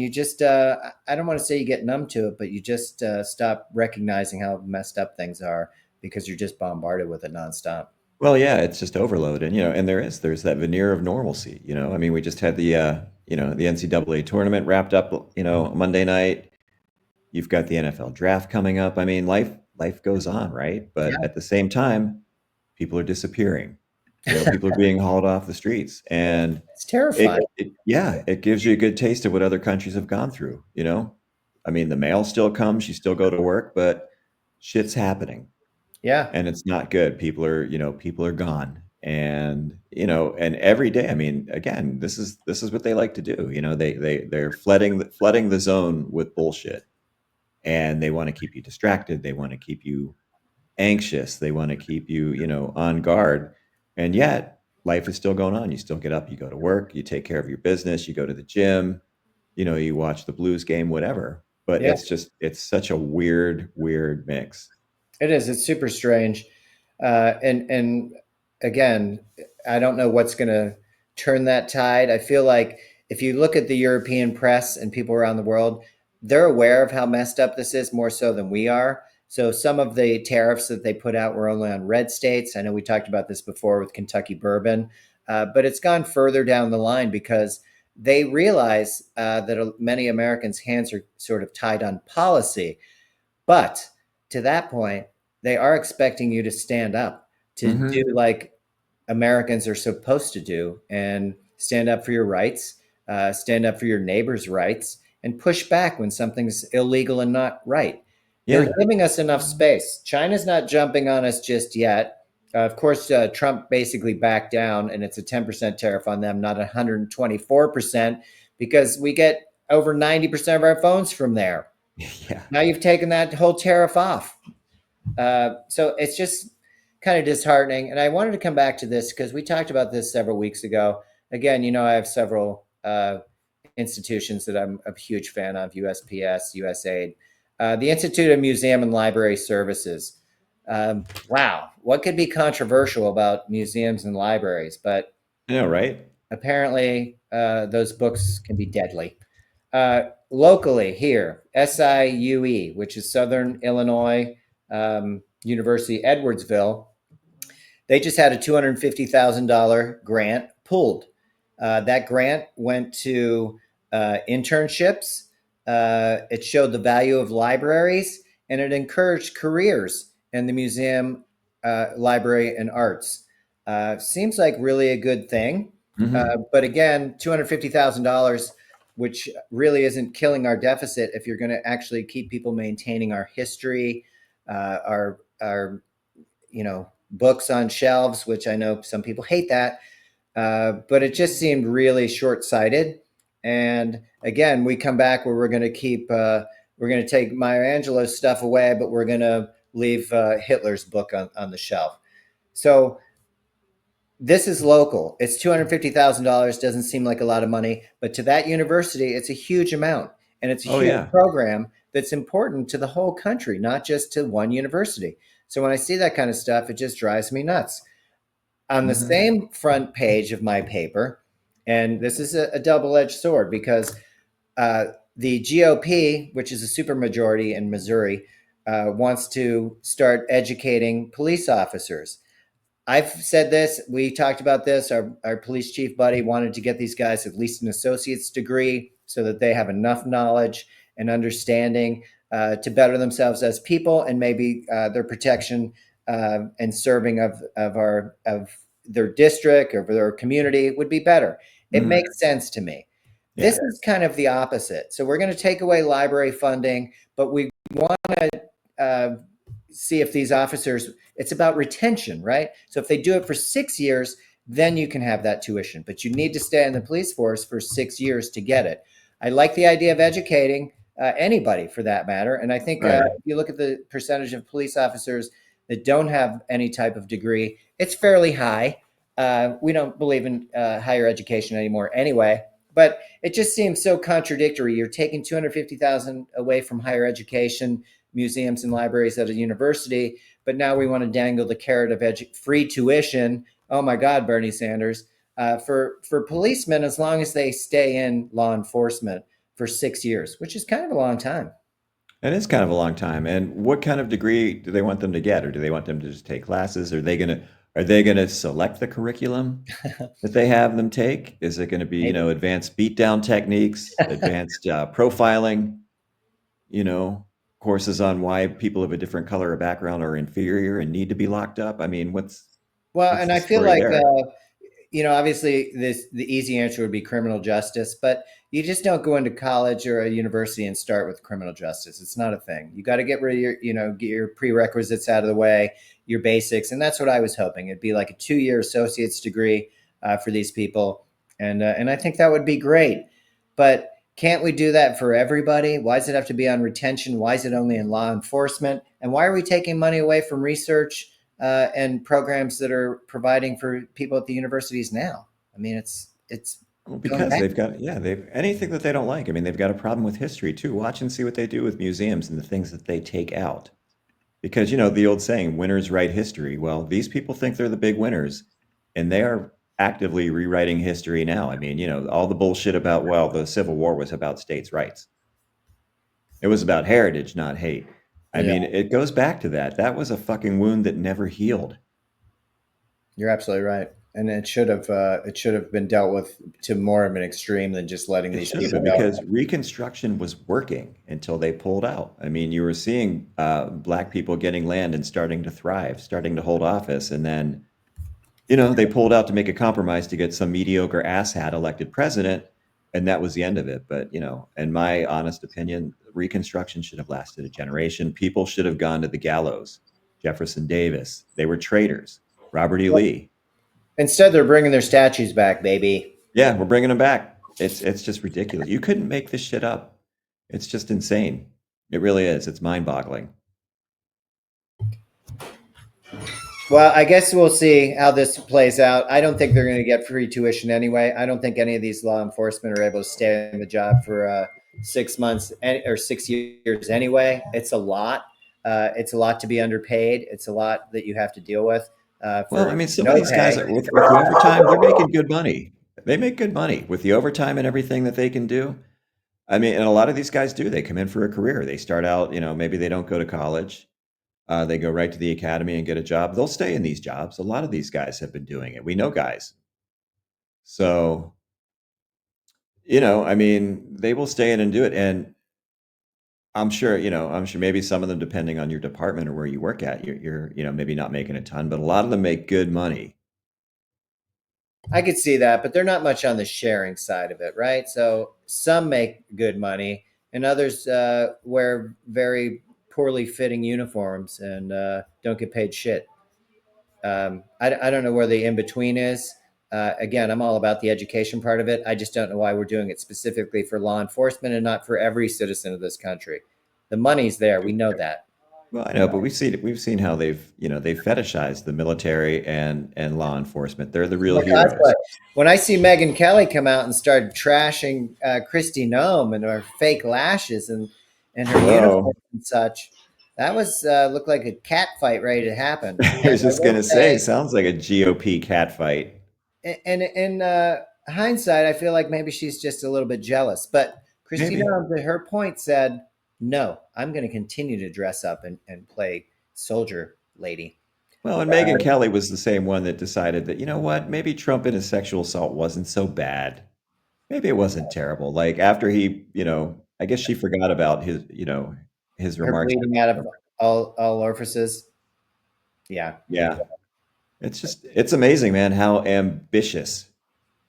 Speaker 1: you just I don't want to say you get numb to it, but you just stop recognizing how messed up things are because you're just bombarded with it nonstop.
Speaker 2: Well, yeah, it's just overload, and and there's that veneer of normalcy. I mean, we just had the NCAA tournament wrapped up, Monday night. You've got the NFL draft coming up. I mean, life goes on, right?
Speaker 1: Yeah,
Speaker 2: But at the same time, people are disappearing. People are being hauled off the streets, and
Speaker 1: it's terrifying.
Speaker 2: yeah, it gives you a good taste of what other countries have gone through. I mean, the mail still comes, you still go to work, but shit's happening,
Speaker 1: Yeah,
Speaker 2: and it's not good. People are gone, and every day. I mean, again, this is what they like to do. They're flooding the zone with bullshit, and they want to keep you distracted. They want to keep you anxious. They want to keep you, on guard. And yet, life is still going on. You still get up, you go to work, you take care of your business, you go to the gym, you watch the Blues game, whatever. But
Speaker 1: Yeah,
Speaker 2: it's such a weird mix.
Speaker 1: it is. It's super strange. And again, I don't know what's going to turn that tide. I feel like if you look at the European press and people around the world, they're aware of how messed up this is more so than we are. So some of the tariffs that they put out were only on red states. I know we talked about this before with Kentucky bourbon, but it's gone further down the line because they realize that many Americans' hands are sort of tied on policy. But to that point, they are expecting you to stand up, to do
Speaker 2: Hmm.
Speaker 1: like Americans are supposed to do and stand up for your rights, stand up for your neighbor's rights, and push back when something's illegal and not right. They're
Speaker 2: Yeah.
Speaker 1: giving us enough space. China's not jumping on us just yet. Of course, Trump basically backed down, and it's a 10% tariff on them, not 124%, because we get over 90% of our phones from there.
Speaker 2: Yeah.
Speaker 1: Now you've taken that whole tariff off. So it's just kind of disheartening. And I wanted to come back to this because we talked about this several weeks ago. Again, I have several institutions that I'm a huge fan of: USPS, USAID, the Institute of Museum and Library Services. Wow, what could be controversial about museums and libraries? But
Speaker 2: I know, right?
Speaker 1: apparently, those books can be deadly. Locally here, SIUE, which is Southern Illinois University, Edwardsville, they just had a $250,000 grant pulled. That grant went to internships. It showed the value of libraries and it encouraged careers in the museum, library, and arts. Seems like really a good thing.
Speaker 2: Hmm.
Speaker 1: But again, $250,000, which really isn't killing our deficit if you're going to actually keep people maintaining our history, our books on shelves, which I know some people hate that, but it just seemed really short sighted. And again, we come back where we're going to take Maya Angelou's stuff away, but we're going to leave Hitler's book on the shelf. So this is local. It's $250,000. Doesn't seem like a lot of money, but to that university, it's a huge amount. And it's a
Speaker 2: Oh
Speaker 1: huge
Speaker 2: yeah.
Speaker 1: program that's important to the whole country, not just to one university. So when I see that kind of stuff, it just drives me nuts. On the
Speaker 2: Hmm.
Speaker 1: same front page of my paper, and this is a double edged sword because the GOP, which is a supermajority in Missouri, wants to start educating police officers. I've said this. We talked about this. Our police chief buddy wanted to get these guys at least an associate's degree so that they have enough knowledge and understanding to better themselves as people and maybe their protection and serving of their district or their community would be better. It
Speaker 2: Hmm.
Speaker 1: makes sense to me. This
Speaker 2: Yeah.
Speaker 1: is kind of the opposite. So we're going to take away library funding, but we want to see if these officers, it's about retention, right? So if they do it for 6 years, then you can have that tuition, but you need to stay in the police force for 6 years to get it. I like the idea of educating anybody for that matter. And I think
Speaker 2: Right.
Speaker 1: if you look at the percentage of police officers that don't have any type of degree, it's fairly high. We don't believe in higher education anymore anyway, but it just seems so contradictory. You're taking 250,000 away from higher education, museums and libraries at a university, but now we want to dangle the carrot of free tuition. Oh my God, Bernie Sanders, for policemen as long as they stay in law enforcement for 6 years, which is kind of a long time.
Speaker 2: It is kind of a long time. And what kind of degree do they want them to get, or do they want them to just take classes? Are they gonna select the curriculum that they have them take? Is it going to be,
Speaker 1: Maybe.
Speaker 2: advanced beatdown techniques, advanced profiling, you know, courses on why people of a different color or background are inferior and need to be locked up? I mean,
Speaker 1: Well,
Speaker 2: what's
Speaker 1: and
Speaker 2: the
Speaker 1: I feel
Speaker 2: story
Speaker 1: like
Speaker 2: there?
Speaker 1: obviously the easy answer would be criminal justice, but you just don't go into college or a university and start with criminal justice. It's not a thing. You got to get rid of get your prerequisites out of the way, your basics, and that's what I was hoping. It'd be like a 2 year associate's degree for these people, and I think that would be great. But Can't we do that for everybody? Why does it have to be on retention? Why is it only in law enforcement? And why are we taking money away from research and programs that are providing for people at the universities now? I mean, it's
Speaker 2: Well,
Speaker 1: going
Speaker 2: because
Speaker 1: back.
Speaker 2: they've got, yeah, they've anything that they don't like. I mean, they've got a problem with history too. Watch and see what they do with museums and the things that they take out. Because, the old saying, winners write history. Well, these people think they're the big winners, and they are actively rewriting history now. I mean, all the bullshit about, well, the Civil War was about states' rights. It was about heritage, not hate. I
Speaker 1: Yeah,
Speaker 2: mean, it goes back to that. That was a fucking wound that never healed.
Speaker 1: you're absolutely right. And it should have been dealt with to more of an extreme than just letting
Speaker 2: It
Speaker 1: these
Speaker 2: should have
Speaker 1: people
Speaker 2: been
Speaker 1: go.
Speaker 2: because Reconstruction was working until they pulled out. I mean, you were seeing black people getting land and starting to thrive, starting to hold office. And then, they pulled out to make a compromise to get some mediocre asshat elected president. And that was the end of it. But, in my honest opinion, Reconstruction should have lasted a generation. People should have gone to the gallows. Jefferson Davis, they were traitors. Robert E. Lee.
Speaker 1: Instead, they're bringing their statues back, baby.
Speaker 2: Yeah, we're bringing them back. It's just ridiculous. You couldn't make this shit up. It's just insane. It really is. It's mind-boggling.
Speaker 1: Well, I guess we'll see how this plays out. I don't think they're going to get free tuition anyway. I don't think any of these law enforcement are able to stay in the job for 6 months or 6 years anyway. It's a lot. It's a lot to be underpaid. It's a lot that you have to deal with
Speaker 2: Well, I
Speaker 1: for
Speaker 2: mean, some of
Speaker 1: no
Speaker 2: these guys
Speaker 1: pay.
Speaker 2: with the overtime, they're making good money. They make good money with the overtime and everything that they can do. I mean, and a lot of these guys do. They come in for a career. They start out, maybe they don't go to college. They go right to the academy and get a job. They'll stay in these jobs. A lot of these guys have been doing it. We know guys. So, I mean, they will stay in and do it. And I'm sure maybe some of them, depending on your department or where you work at, you're maybe not making a ton, but a lot of them make good money.
Speaker 1: I could see that, but they're not much on the sharing side of it, right? So some make good money, and others wear very poorly fitting uniforms and don't get paid shit. I don't know where the in between is. Again, I'm all about the education part of it. I just don't know why we're doing it specifically for law enforcement and not for every citizen of this country. The money's there. We know that.
Speaker 2: Well, I know, but we've seen how they've fetishized the military and law enforcement. They're the real
Speaker 1: Well, cosplay.
Speaker 2: heroes.
Speaker 1: When I see Megyn Kelly come out and start trashing Christy Nome and her fake lashes and her uniform
Speaker 2: Whoa.
Speaker 1: and such, that was looked like a cat fight ready to happen.
Speaker 2: I
Speaker 1: And
Speaker 2: was
Speaker 1: I
Speaker 2: just
Speaker 1: will
Speaker 2: gonna say,
Speaker 1: say,
Speaker 2: sounds like a GOP cat fight.
Speaker 1: and in hindsight, I feel like maybe she's just a little bit jealous. But Christina,
Speaker 2: Maybe.
Speaker 1: to her point, said, "No, I'm going to continue to dress up and play soldier lady."
Speaker 2: Well, and Megyn Kelly was the same one that decided that, you know what, maybe Trump and his sexual assault wasn't so bad. Maybe it wasn't terrible. Like after he, I guess she forgot about his
Speaker 1: Her
Speaker 2: remarks.
Speaker 1: bleeding out of all orifices. Yeah,
Speaker 2: Yeah. It's amazing, man, how ambitious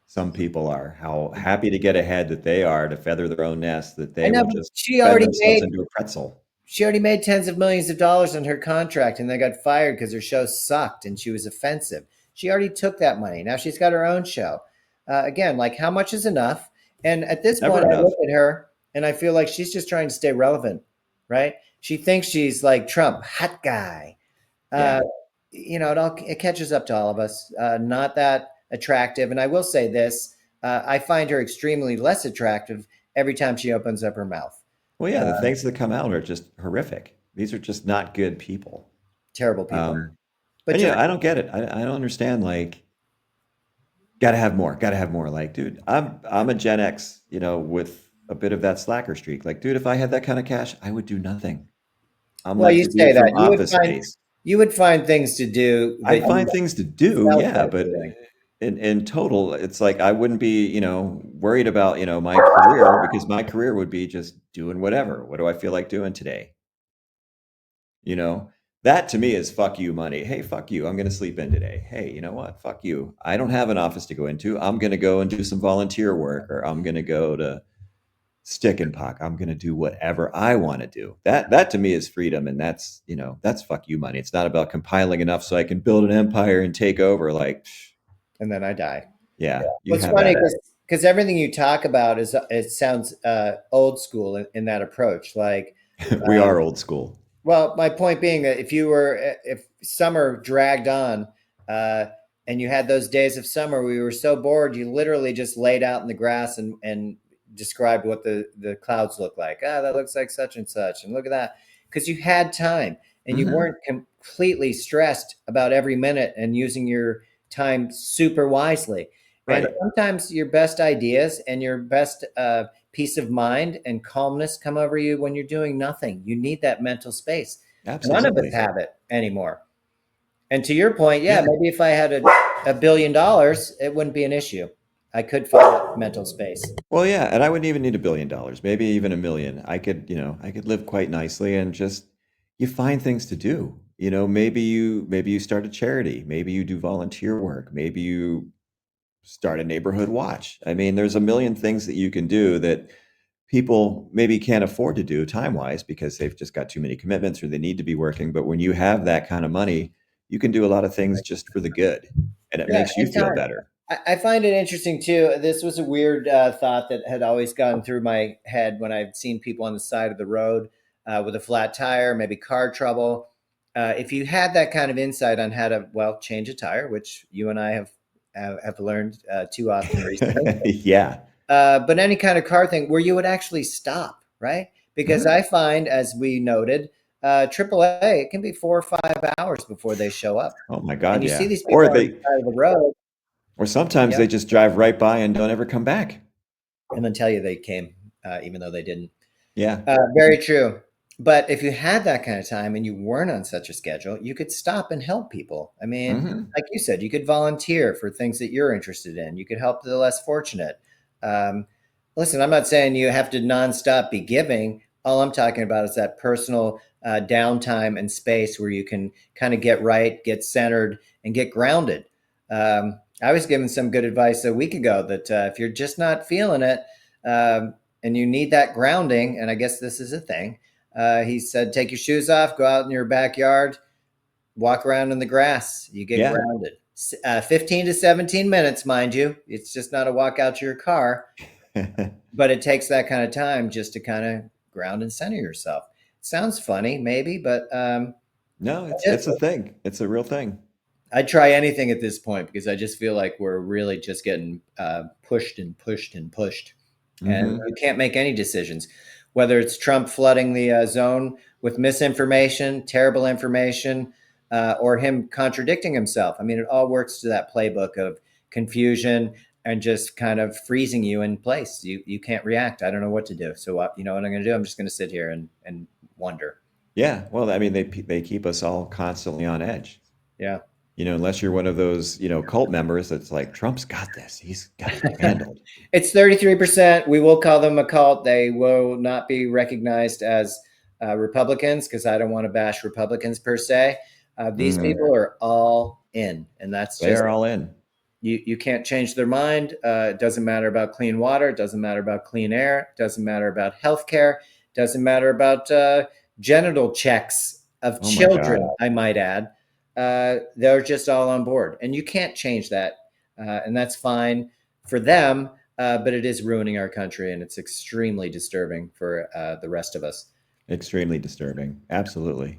Speaker 2: some people are, how happy to get ahead that they are to feather their own nest, that
Speaker 1: I
Speaker 2: they
Speaker 1: know.
Speaker 2: will
Speaker 1: But
Speaker 2: just bend themselves into a pretzel.
Speaker 1: she already made tens of millions of dollars on her contract, and they got fired because her show sucked and she was offensive. She already took that money. Now she's got her own show. Again, like how much is enough? And at this
Speaker 2: Never
Speaker 1: point, I
Speaker 2: enough.
Speaker 1: look at her and I feel like she's just trying to stay relevant, right? She thinks she's like Trump, hot guy. Uh,
Speaker 2: Yeah.
Speaker 1: it catches up to all of us. Not that attractive, and I will say this: I find her extremely less attractive every time she opens up her mouth.
Speaker 2: Well, yeah,
Speaker 1: Uh,
Speaker 2: the things that come out are just horrific. These are just not good people.
Speaker 1: Terrible people.
Speaker 2: Um,
Speaker 1: But
Speaker 2: and
Speaker 1: you're
Speaker 2: I don't get it. I don't understand. Like, gotta have more. Gotta have more. Like, dude, I'm a Gen X. With a bit of that slacker streak. Like, dude, if I had that kind of cash, I would do nothing. I'm
Speaker 1: well,
Speaker 2: like
Speaker 1: you
Speaker 2: the
Speaker 1: say
Speaker 2: dude
Speaker 1: that
Speaker 2: from Office Space.
Speaker 1: you would find things to do that
Speaker 2: I'd
Speaker 1: you
Speaker 2: find things to do,
Speaker 1: felt
Speaker 2: yeah,
Speaker 1: like
Speaker 2: but
Speaker 1: doing.
Speaker 2: in total, it's like I wouldn't be, worried about, my career because my career would be just doing whatever. What do I feel like doing today? You know, that to me is fuck you money. Hey, fuck you. I'm going to sleep in today. Hey, you know what? Fuck you. I don't have an office to go into. I'm going to go and do some volunteer work or I'm going to go to stick and pock. I'm going to do whatever I want to do. That to me is freedom. And that's fuck you money. It's not about compiling enough so I can build an empire and take over. Like,
Speaker 1: And then I die.
Speaker 2: yeah, you
Speaker 1: What's
Speaker 2: have
Speaker 1: funny
Speaker 2: at
Speaker 1: because
Speaker 2: it.
Speaker 1: because everything you talk about is it sounds old school in that approach. Like,
Speaker 2: We
Speaker 1: um,
Speaker 2: are old school.
Speaker 1: well, my point being that if summer dragged on, uh, and you had those days of summer where you were so bored, you literally just laid out in the grass and described what the clouds look like. Ah, that looks like such and such, and look at that, because you had time and you
Speaker 2: Hmm.
Speaker 1: weren't completely stressed about every minute and using your time super wisely. And
Speaker 2: Right.
Speaker 1: sometimes your best ideas and your best peace of mind and calmness come over you when you're doing nothing. You need that mental space. None of us
Speaker 2: Absolutely.
Speaker 1: have it anymore. And to your point, yeah,
Speaker 2: Yeah.
Speaker 1: maybe if I had a billion dollars, it wouldn't be an issue. I could find mental space.
Speaker 2: Well, yeah, and I wouldn't even need $1 billion, maybe even a million. I could live quite nicely and just you find things to do. Maybe you start a charity, maybe you do volunteer work, maybe you start a neighborhood watch. I mean, there's a million things that you can do that people maybe can't afford to do time-wise because they've just got too many commitments or they need to be working. But when you have that kind of money, you can do a lot of things just for the good, and it
Speaker 1: Yeah,
Speaker 2: makes you
Speaker 1: and
Speaker 2: feel
Speaker 1: time.
Speaker 2: better.
Speaker 1: I find it interesting too. This was a weird thought that had always gone through my head when I've seen people on the side of the road with a flat tire, maybe car trouble. If you had that kind of insight on how to, well, change a tire, which you and I have learned too often recently,
Speaker 2: Yeah.
Speaker 1: but any kind of car thing where you would actually stop, right? Because
Speaker 2: Mhm.
Speaker 1: I find, as we noted, AAA, it can be 4 or 5 hours before they show up.
Speaker 2: Oh my
Speaker 1: And
Speaker 2: God,
Speaker 1: you see
Speaker 2: yeah.
Speaker 1: these people on the side of the road.
Speaker 2: Or sometimes
Speaker 1: Yep.
Speaker 2: they just drive right by and don't ever come back.
Speaker 1: And then tell you they came, even though they didn't.
Speaker 2: Yeah.
Speaker 1: Very true. But if you had that kind of time and you weren't on such a schedule, you could stop and help people. I mean,
Speaker 2: Hmm.
Speaker 1: like you said, you could volunteer for things that you're interested in. You could help the less fortunate. Um, Listen, I'm not saying you have to nonstop be giving. All I'm talking about is that personal downtime and space where you can kind of get right, get centered, and get grounded. I was given some good advice a week ago that if you're just not feeling it, um, and you need that grounding, and I guess this is a thing. He said, take your shoes off, go out in your backyard, walk around in the grass. You get
Speaker 2: Yeah.
Speaker 1: grounded. 15 to 17 minutes, mind you. It's just not a walk out to your car, but it takes that kind of time just to kind of ground and center yourself. It sounds funny, maybe, but
Speaker 2: No,
Speaker 1: I
Speaker 2: it's
Speaker 1: just,
Speaker 2: a thing. It's a real thing.
Speaker 1: I'd try anything at this point because I just feel like we're really just getting pushed and pushed and pushed. And
Speaker 2: Hmm.
Speaker 1: you can't make any decisions, whether it's Trump flooding the zone with misinformation, terrible information, or him contradicting himself. I mean, it all works to that playbook of confusion and just kind of freezing you in place. You can't react. I don't know what to do. So you know what I'm going to do? I'm just going to sit here and wonder.
Speaker 2: Yeah. Well, I mean, they keep us all constantly on edge.
Speaker 1: Yeah.
Speaker 2: Unless you're one of those, cult members that's like, Trump's got this. He's got it handled.
Speaker 1: It's 33%. We will call them a cult. They will not be recognized as Republicans because I don't want to bash Republicans per se. These
Speaker 2: Hmm.
Speaker 1: people are all in, and that's
Speaker 2: They
Speaker 1: just
Speaker 2: are all in.
Speaker 1: you can't change their mind. It doesn't matter about clean water. It doesn't matter about clean air. It doesn't matter about healthcare. It doesn't matter about genital checks of
Speaker 2: Oh my
Speaker 1: children,
Speaker 2: God.
Speaker 1: I might add. They're just all on board, and you can't change that, and that's fine for them. But it is ruining our country, and it's extremely disturbing for the rest of us.
Speaker 2: Extremely disturbing. Absolutely.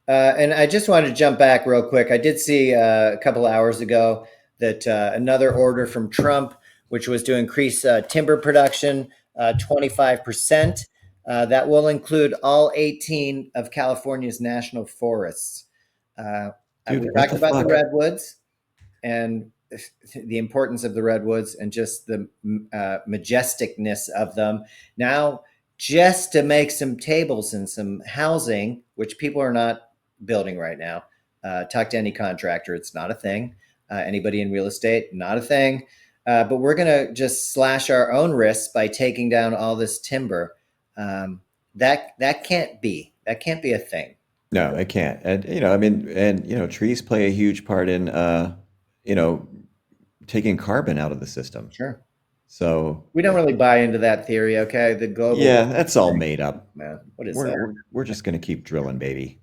Speaker 1: And I just wanted to jump back real quick. I did see a couple hours ago that another order from Trump, which was to increase timber production 25%. That will include all 18 of California's national forests. Uh, we
Speaker 2: Dude, what
Speaker 1: talked
Speaker 2: the
Speaker 1: about the
Speaker 2: fuck?
Speaker 1: redwoods and the importance of the redwoods and just the majesticness of them. Now, just to make some tables and some housing, which people are not building right now, talk to any contractor, it's not a thing. Anybody in real estate, not a thing. But we're going to just slash our own wrists by taking down all this timber. That can't be. That can't be a thing.
Speaker 2: No, it can't. And I mean, and trees play a huge part in you know, taking carbon out of the system.
Speaker 1: Sure.
Speaker 2: So,
Speaker 1: We don't really buy into that theory, okay? The global
Speaker 2: yeah,
Speaker 1: warming
Speaker 2: that's all
Speaker 1: thing.
Speaker 2: made up.
Speaker 1: Man, what is
Speaker 2: We're
Speaker 1: that?
Speaker 2: we're, we're just going to keep drilling, baby.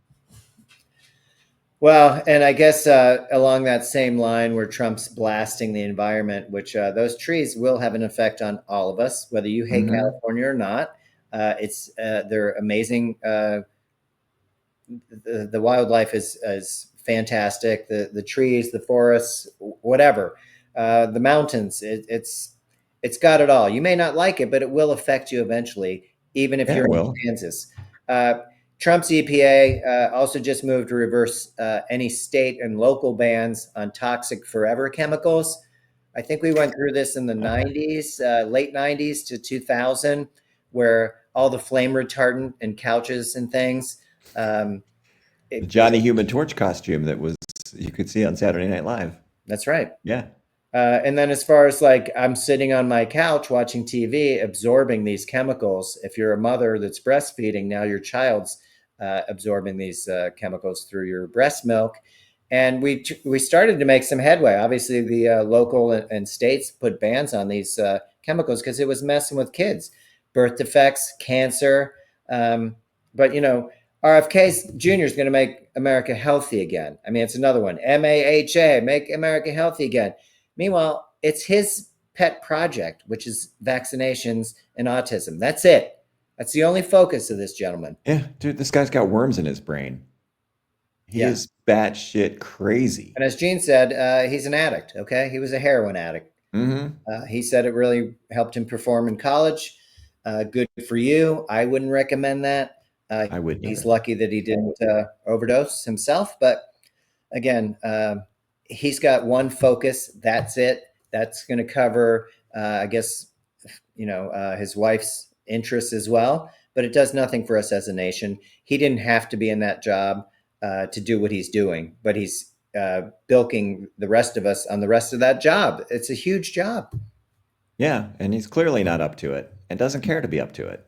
Speaker 1: Well, and I guess along that same line where Trump's blasting the environment, which those trees will have an effect on all of us, whether you hate
Speaker 2: Hmm.
Speaker 1: California or not. They're amazing. The wildlife is fantastic. The trees, the forests, whatever, the mountains. It's got it all. You may not like it, but it will affect you eventually, even if
Speaker 2: Yeah,
Speaker 1: you're in
Speaker 2: well,
Speaker 1: Kansas. Uh, Trump's EPA also just moved to reverse any state and local bans on toxic forever chemicals. I think we went through this in the 90s, late 90s to 2000, where all the flame retardant and couches and things. Um,
Speaker 2: the
Speaker 1: it, it,
Speaker 2: Johnny Human Torch costume that was you could see on Saturday Night Live.
Speaker 1: that's right.
Speaker 2: Yeah,
Speaker 1: And then, as far as like, I'm sitting on my couch watching TV, absorbing these chemicals. If you're a mother that's breastfeeding, now your child's absorbing these chemicals through your breast milk. And we started to make some headway. Obviously, the local and states put bans on these chemicals because it was messing with kids, birth defects, cancer. Um, but RFK's Jr. is going to make America healthy again. I mean, it's another one. MAHA, make America healthy again. Meanwhile, it's his pet project, which is vaccinations and autism. That's it. That's the only focus of this gentleman.
Speaker 2: yeah, dude, this guy's got worms in his brain. He
Speaker 1: Yeah.
Speaker 2: is batshit crazy.
Speaker 1: And as Gene said, he's an addict. Okay. He was a heroin addict.
Speaker 2: Hmm.
Speaker 1: He said it really helped him perform in college. Good for you. I wouldn't recommend that.
Speaker 2: I wouldn't
Speaker 1: He's
Speaker 2: either.
Speaker 1: lucky that he didn't overdose himself. But again, he's got one focus. That's it. That's going to cover, I guess, his wife's interests as well. But it does nothing for us as a nation. He didn't have to be in that job to do what he's doing, but he's bilking the rest of us on the rest of that job. It's a huge job.
Speaker 2: Yeah, and he's clearly not up to it and doesn't care to be up to it.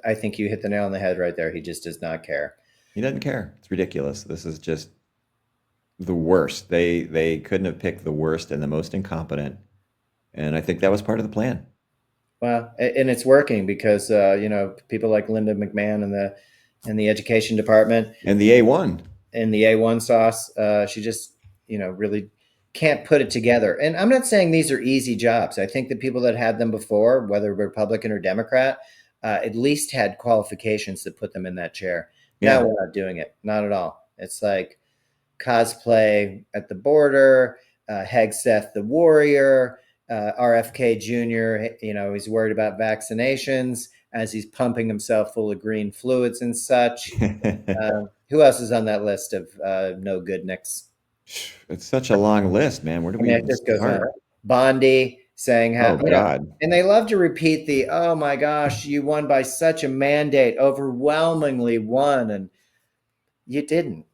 Speaker 1: I think you hit the nail on the head right there. He just does not care.
Speaker 2: He doesn't care. It's ridiculous. This is just the worst. They couldn't have picked the worst and the most incompetent, and I think that was part of the plan.
Speaker 1: Well, and it's working because people like Linda McMahon in the education department
Speaker 2: And the A1.
Speaker 1: in the A1 sauce. She just, really can't put it together. And I'm not saying these are easy jobs. I think the people that had them before, whether Republican or Democrat, at least had qualifications to put them in that chair. Now
Speaker 2: Yeah.
Speaker 1: we're not doing it. Not at all. It's like cosplay at the border, Hegseth the warrior, RFK Jr., he's worried about vaccinations as he's pumping himself full of green fluids and such. Who else is on that list of no good nicks?
Speaker 2: It's such a long list, man. Where do
Speaker 1: I
Speaker 2: we
Speaker 1: mean, it
Speaker 2: even
Speaker 1: just goes on.
Speaker 2: start?
Speaker 1: Bondi saying how,
Speaker 2: Oh God.
Speaker 1: and they love to repeat the, oh my gosh, you won by such a mandate, overwhelmingly won. And you didn't.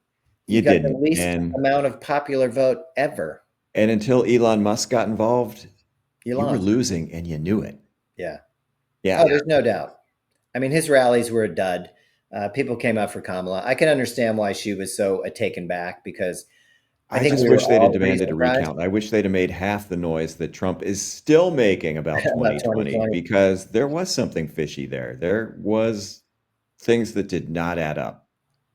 Speaker 1: You
Speaker 2: You
Speaker 1: got the
Speaker 2: didn't.
Speaker 1: least
Speaker 2: And
Speaker 1: amount of popular vote ever.
Speaker 2: until Elon Musk got involved,
Speaker 1: You
Speaker 2: you were
Speaker 1: lost.
Speaker 2: losing and you knew it.
Speaker 1: Yeah. Oh,
Speaker 2: Yeah.
Speaker 1: there's no doubt. I mean, his rallies were a dud. People came out for Kamala. I can understand why she was so taken back because I
Speaker 2: I
Speaker 1: think
Speaker 2: just
Speaker 1: we were
Speaker 2: wish they'd have
Speaker 1: all pretty
Speaker 2: demanded a
Speaker 1: surprised
Speaker 2: recount. I wish they'd have made half the noise that Trump is still making about
Speaker 1: about
Speaker 2: 2020
Speaker 1: 2020.
Speaker 2: because there was something fishy there. There was things that did not add up.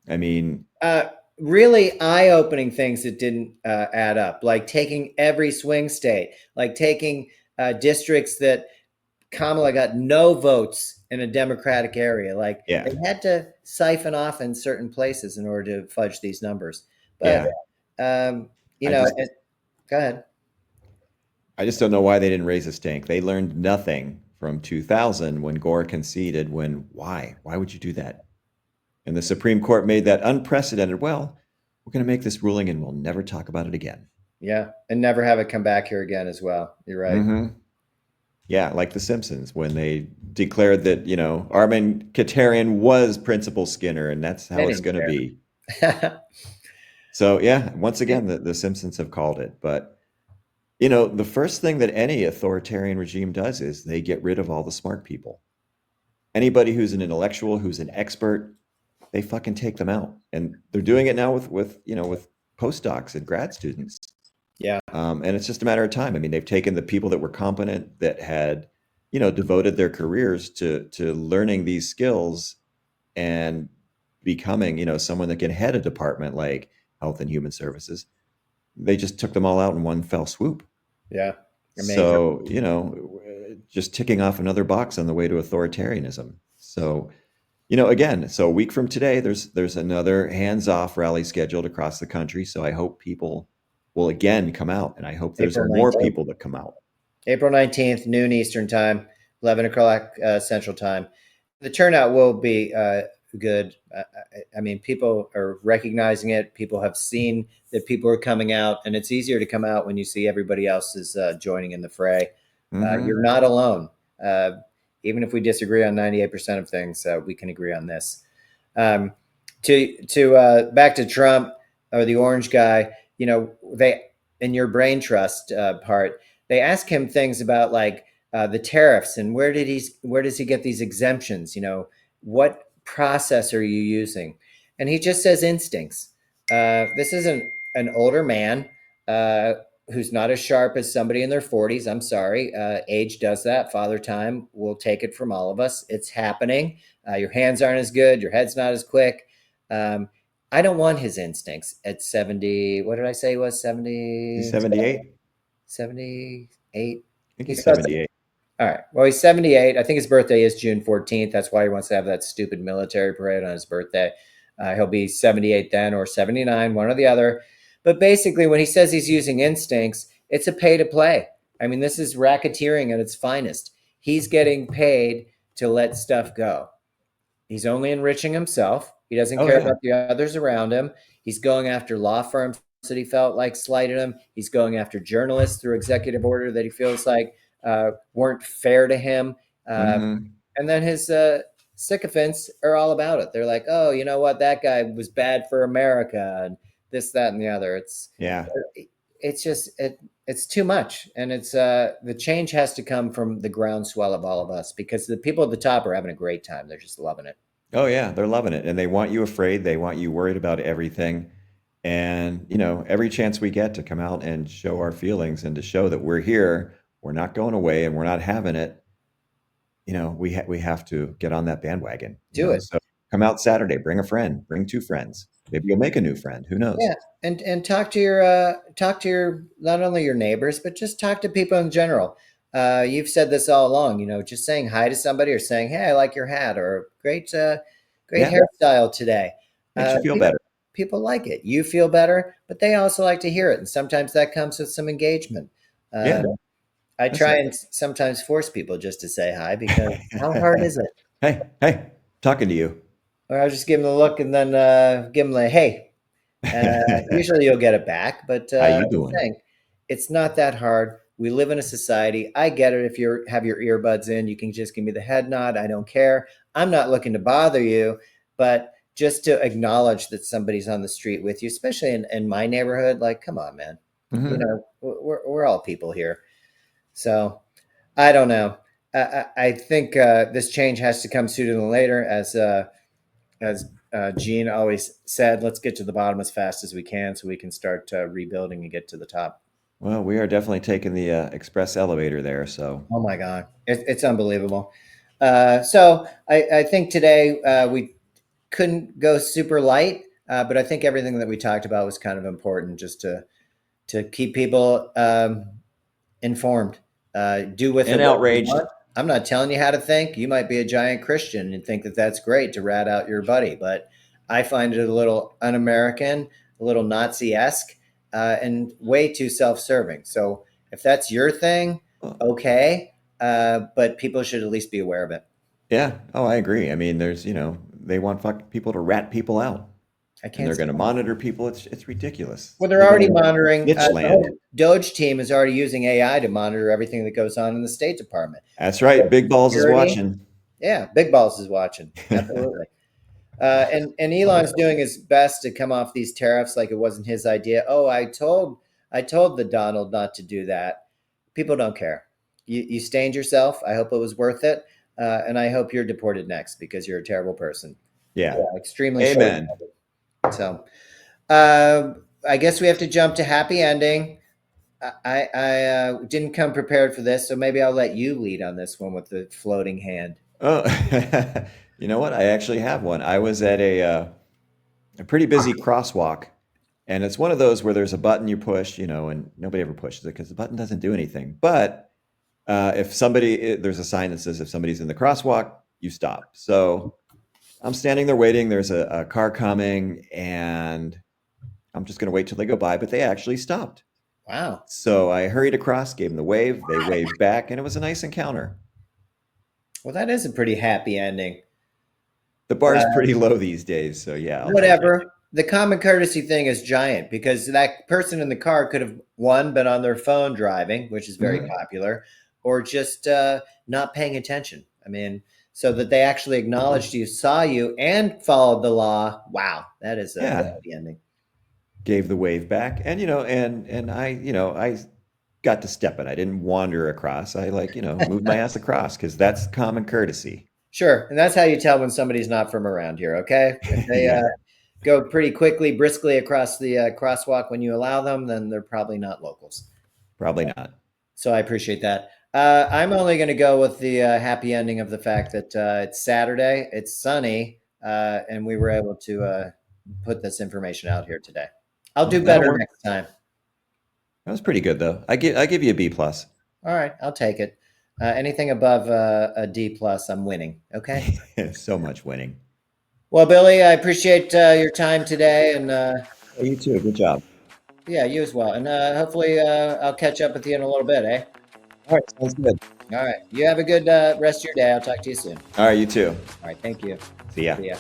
Speaker 2: I mean,
Speaker 1: Uh, Really eye-opening things that didn't add up, like taking every swing state, like taking districts that Kamala got no votes in a Democratic area. Like
Speaker 2: yeah,
Speaker 1: they had to siphon off in certain places in order to fudge these numbers. But
Speaker 2: yeah.
Speaker 1: um,
Speaker 2: I just
Speaker 1: go ahead.
Speaker 2: I just don't know why they didn't raise a stink. They learned nothing from 2000 when Gore conceded. Why would you do that? And the Supreme Court made that unprecedented. Well, we're going to make this ruling and we'll never talk about it again.
Speaker 1: Yeah, and never have it come back here again as well. You're right.
Speaker 2: Hmm. Yeah, like The Simpsons when they declared that Armin Katarian was Principal Skinner, and that's
Speaker 1: They
Speaker 2: how it's
Speaker 1: didn't
Speaker 2: going to be.
Speaker 1: care.
Speaker 2: So yeah, once again, the Simpsons have called it. But the first thing that any authoritarian regime does is they get rid of all the smart people. Anybody who's an intellectual, who's an expert, they fucking take them out, and they're doing it now with postdocs and grad students.
Speaker 1: Yeah,
Speaker 2: And it's just a matter of time. I mean, they've taken the people that were competent, that had, devoted their careers to learning these skills and becoming, someone that can head a department like Health and Human Services. They just took them all out in one fell swoop.
Speaker 1: Yeah, amazing.
Speaker 2: So, just ticking off another box on the way to authoritarianism. So, again, so a week from today, there's another hands-off rally scheduled across the country. So I hope people will again come out, and I hope there's
Speaker 1: April
Speaker 2: more
Speaker 1: 19th.
Speaker 2: people that come out.
Speaker 1: April 19th, noon Eastern time, 11 o'clock Central time. The turnout will be good. I mean, people are recognizing it. People have seen that people are coming out, and it's easier to come out when you see everybody else is joining in the fray. You're
Speaker 2: Hmm.
Speaker 1: not alone. Uh, Even if we disagree on 98% of things, we can agree on this. Um, to back to Trump or the orange guy, they in your brain trust part, they ask him things about like the tariffs and where does he get these exemptions? What process are you using? And he just says instincts. This isn't an older man uh, who's not as sharp as somebody in their 40s. I'm sorry, age does that. Father time will take it from all of us. It's happening. Your hands aren't as good. Your head's not as quick. Um, I don't want his instincts at 70. What did I say he was?
Speaker 2: He's
Speaker 1: 70,
Speaker 2: 78. I
Speaker 1: 78?
Speaker 2: think
Speaker 1: He's
Speaker 2: he's
Speaker 1: about
Speaker 2: 78.
Speaker 1: all right. Well, he's 78. I think his birthday is June 14th. That's why he wants to have that stupid military parade on his birthday. He'll be 78 then or 79, one or the other. But basically, when he says he's using instincts, it's a pay to play. I mean, this is racketeering at its finest. He's getting paid to let stuff go. He's only enriching himself. He doesn't
Speaker 2: Oh
Speaker 1: care
Speaker 2: yeah.
Speaker 1: about the others around him. He's going after law firms that he felt like slighted him. He's going after journalists through executive order that he feels like weren't fair to him. Uh,
Speaker 2: Hmm.
Speaker 1: and then his sycophants are all about it. They're like, oh, you know what? That guy was bad for America and this, that, and the other.
Speaker 2: Yeah.
Speaker 1: It's just it's too much, and it's the change has to come from the groundswell of all of us because the people at the top are having a great time. They're just loving it.
Speaker 2: Oh yeah, they're loving it, and they want you afraid. They want you worried about everything. And every chance we get to come out and show our feelings and to show that we're here, we're not going away, and we're not having it. We have to get on that bandwagon.
Speaker 1: Do it.
Speaker 2: So come out Saturday, bring a friend, bring two friends. Maybe you'll make a new friend. Who knows?
Speaker 1: Yeah, and talk to your not only your neighbors, but just talk to people in general. You've said this all along. Just saying hi to somebody or saying, "Hey, I like your hat," or "Great
Speaker 2: Yeah,
Speaker 1: hairstyle today."
Speaker 2: makes you feel
Speaker 1: People
Speaker 2: better.
Speaker 1: people like it. You feel better, but they also like to hear it, and sometimes that comes with some engagement.
Speaker 2: Yeah,
Speaker 1: Um, I
Speaker 2: that's
Speaker 1: try
Speaker 2: it.
Speaker 1: and sometimes force people just to say hi because how hard is it?
Speaker 2: Hey, hey, talking to you.
Speaker 1: Or I'll just give them a look and then give them like, "Hey." Usually you'll get it back, but
Speaker 2: How you
Speaker 1: I'm
Speaker 2: doing?
Speaker 1: saying it's not that hard. We live in a society. I get it. If you have your earbuds in, you can just give me the head nod. I don't care. I'm not looking to bother you, but just to acknowledge that somebody's on the street with you, especially in my neighborhood, like, come on, man.
Speaker 2: Hmm.
Speaker 1: We're all people here. So I don't know. I think this change has to come sooner than later, as Gene always said, let's get to the bottom as fast as we can so we can start rebuilding and get to the top.
Speaker 2: Well, we are definitely taking the express elevator there. So,
Speaker 1: Oh my God, it's unbelievable. So I think today we couldn't go super light, but I think everything that we talked about was kind of important just to keep people informed. Do with
Speaker 2: and
Speaker 1: it what you
Speaker 2: outraged.
Speaker 1: want. I'm not telling you how to think. You might be a giant Christian and think that that's great to rat out your buddy, but I find it a little un-American, a little Nazi-esque, and way too self-serving. So if that's your thing,
Speaker 2: Well,
Speaker 1: okay, but people should at least be aware of it.
Speaker 2: yeah. Oh, I agree. I mean, they want people to rat people out,
Speaker 1: I
Speaker 2: and
Speaker 1: can't
Speaker 2: they're going to
Speaker 1: stand it.
Speaker 2: monitor people. It's ridiculous.
Speaker 1: Well, they're
Speaker 2: Living
Speaker 1: already
Speaker 2: in
Speaker 1: monitoring.
Speaker 2: ditch
Speaker 1: The
Speaker 2: land.
Speaker 1: whole Doge team is already using AI to monitor everything that goes on in the State Department.
Speaker 2: That's right. Big balls is
Speaker 1: Security,
Speaker 2: watching.
Speaker 1: yeah, Big Balls is watching. Absolutely. And
Speaker 2: Oh,
Speaker 1: Elon's doing his best to come off these tariffs like it wasn't his idea. Oh, I told the Donald not to do that. People don't care. You stained yourself. I hope it was worth it, and I hope you're deported next because you're a terrible person.
Speaker 2: yeah.
Speaker 1: Extremely short.
Speaker 2: Amen.
Speaker 1: So uh, I guess we have to jump to happy ending. I didn't come prepared for this, so maybe I'll let you lead on this one with the floating hand.
Speaker 2: Oh, you know what? I actually have one. I was at a pretty busy crosswalk, And it's one of those where there's a button you push, and nobody ever pushes it because the button doesn't do anything. But if there's a sign that says if somebody's in the crosswalk, you stop. So I'm standing there waiting. There's a car coming, and I'm just going to wait till they go by. But they actually stopped.
Speaker 1: Wow.
Speaker 2: So I hurried across, gave them the wave. They waved back, and it was a nice encounter.
Speaker 1: Well, that is a pretty happy ending.
Speaker 2: The bar's pretty low these days, so yeah, I'll take it.
Speaker 1: Whatever. The common courtesy thing is giant because that person in the car could have, one, been on their phone driving, which is very
Speaker 2: Mhm.
Speaker 1: popular, or just not paying attention. I mean, so that they actually acknowledged you, saw you, and followed the law. Wow, that is a
Speaker 2: Yeah,
Speaker 1: happy ending.
Speaker 2: gave the wave back, and I got to step it. I didn't wander across. I moved my ass across because that's common courtesy.
Speaker 1: Sure, and that's how you tell when somebody's not from around here. Okay, if they
Speaker 2: Yeah,
Speaker 1: go pretty quickly, briskly across the crosswalk when you allow them, then they're probably not locals.
Speaker 2: probably not.
Speaker 1: So I appreciate that. I'm only going to go with the happy ending of the fact that it's Saturday, it's sunny, and we were able to put this information out here today. I'll
Speaker 2: Well,
Speaker 1: do
Speaker 2: that'll
Speaker 1: better
Speaker 2: work.
Speaker 1: next time.
Speaker 2: That was pretty good though. I give you a B plus.
Speaker 1: All right, I'll take it. Anything above a D plus, I'm winning. Okay.
Speaker 2: So much winning.
Speaker 1: Well, Billy, I appreciate your time today, and
Speaker 2: Oh, you too. Good job.
Speaker 1: yeah, you as well. And hopefully, I'll catch up with you in a little bit, eh?
Speaker 2: All right, sounds good.
Speaker 1: All right. You have a good rest of your day. I'll talk to you soon.
Speaker 2: All right, you too.
Speaker 1: All right. Thank you.
Speaker 2: See ya.
Speaker 1: See ya.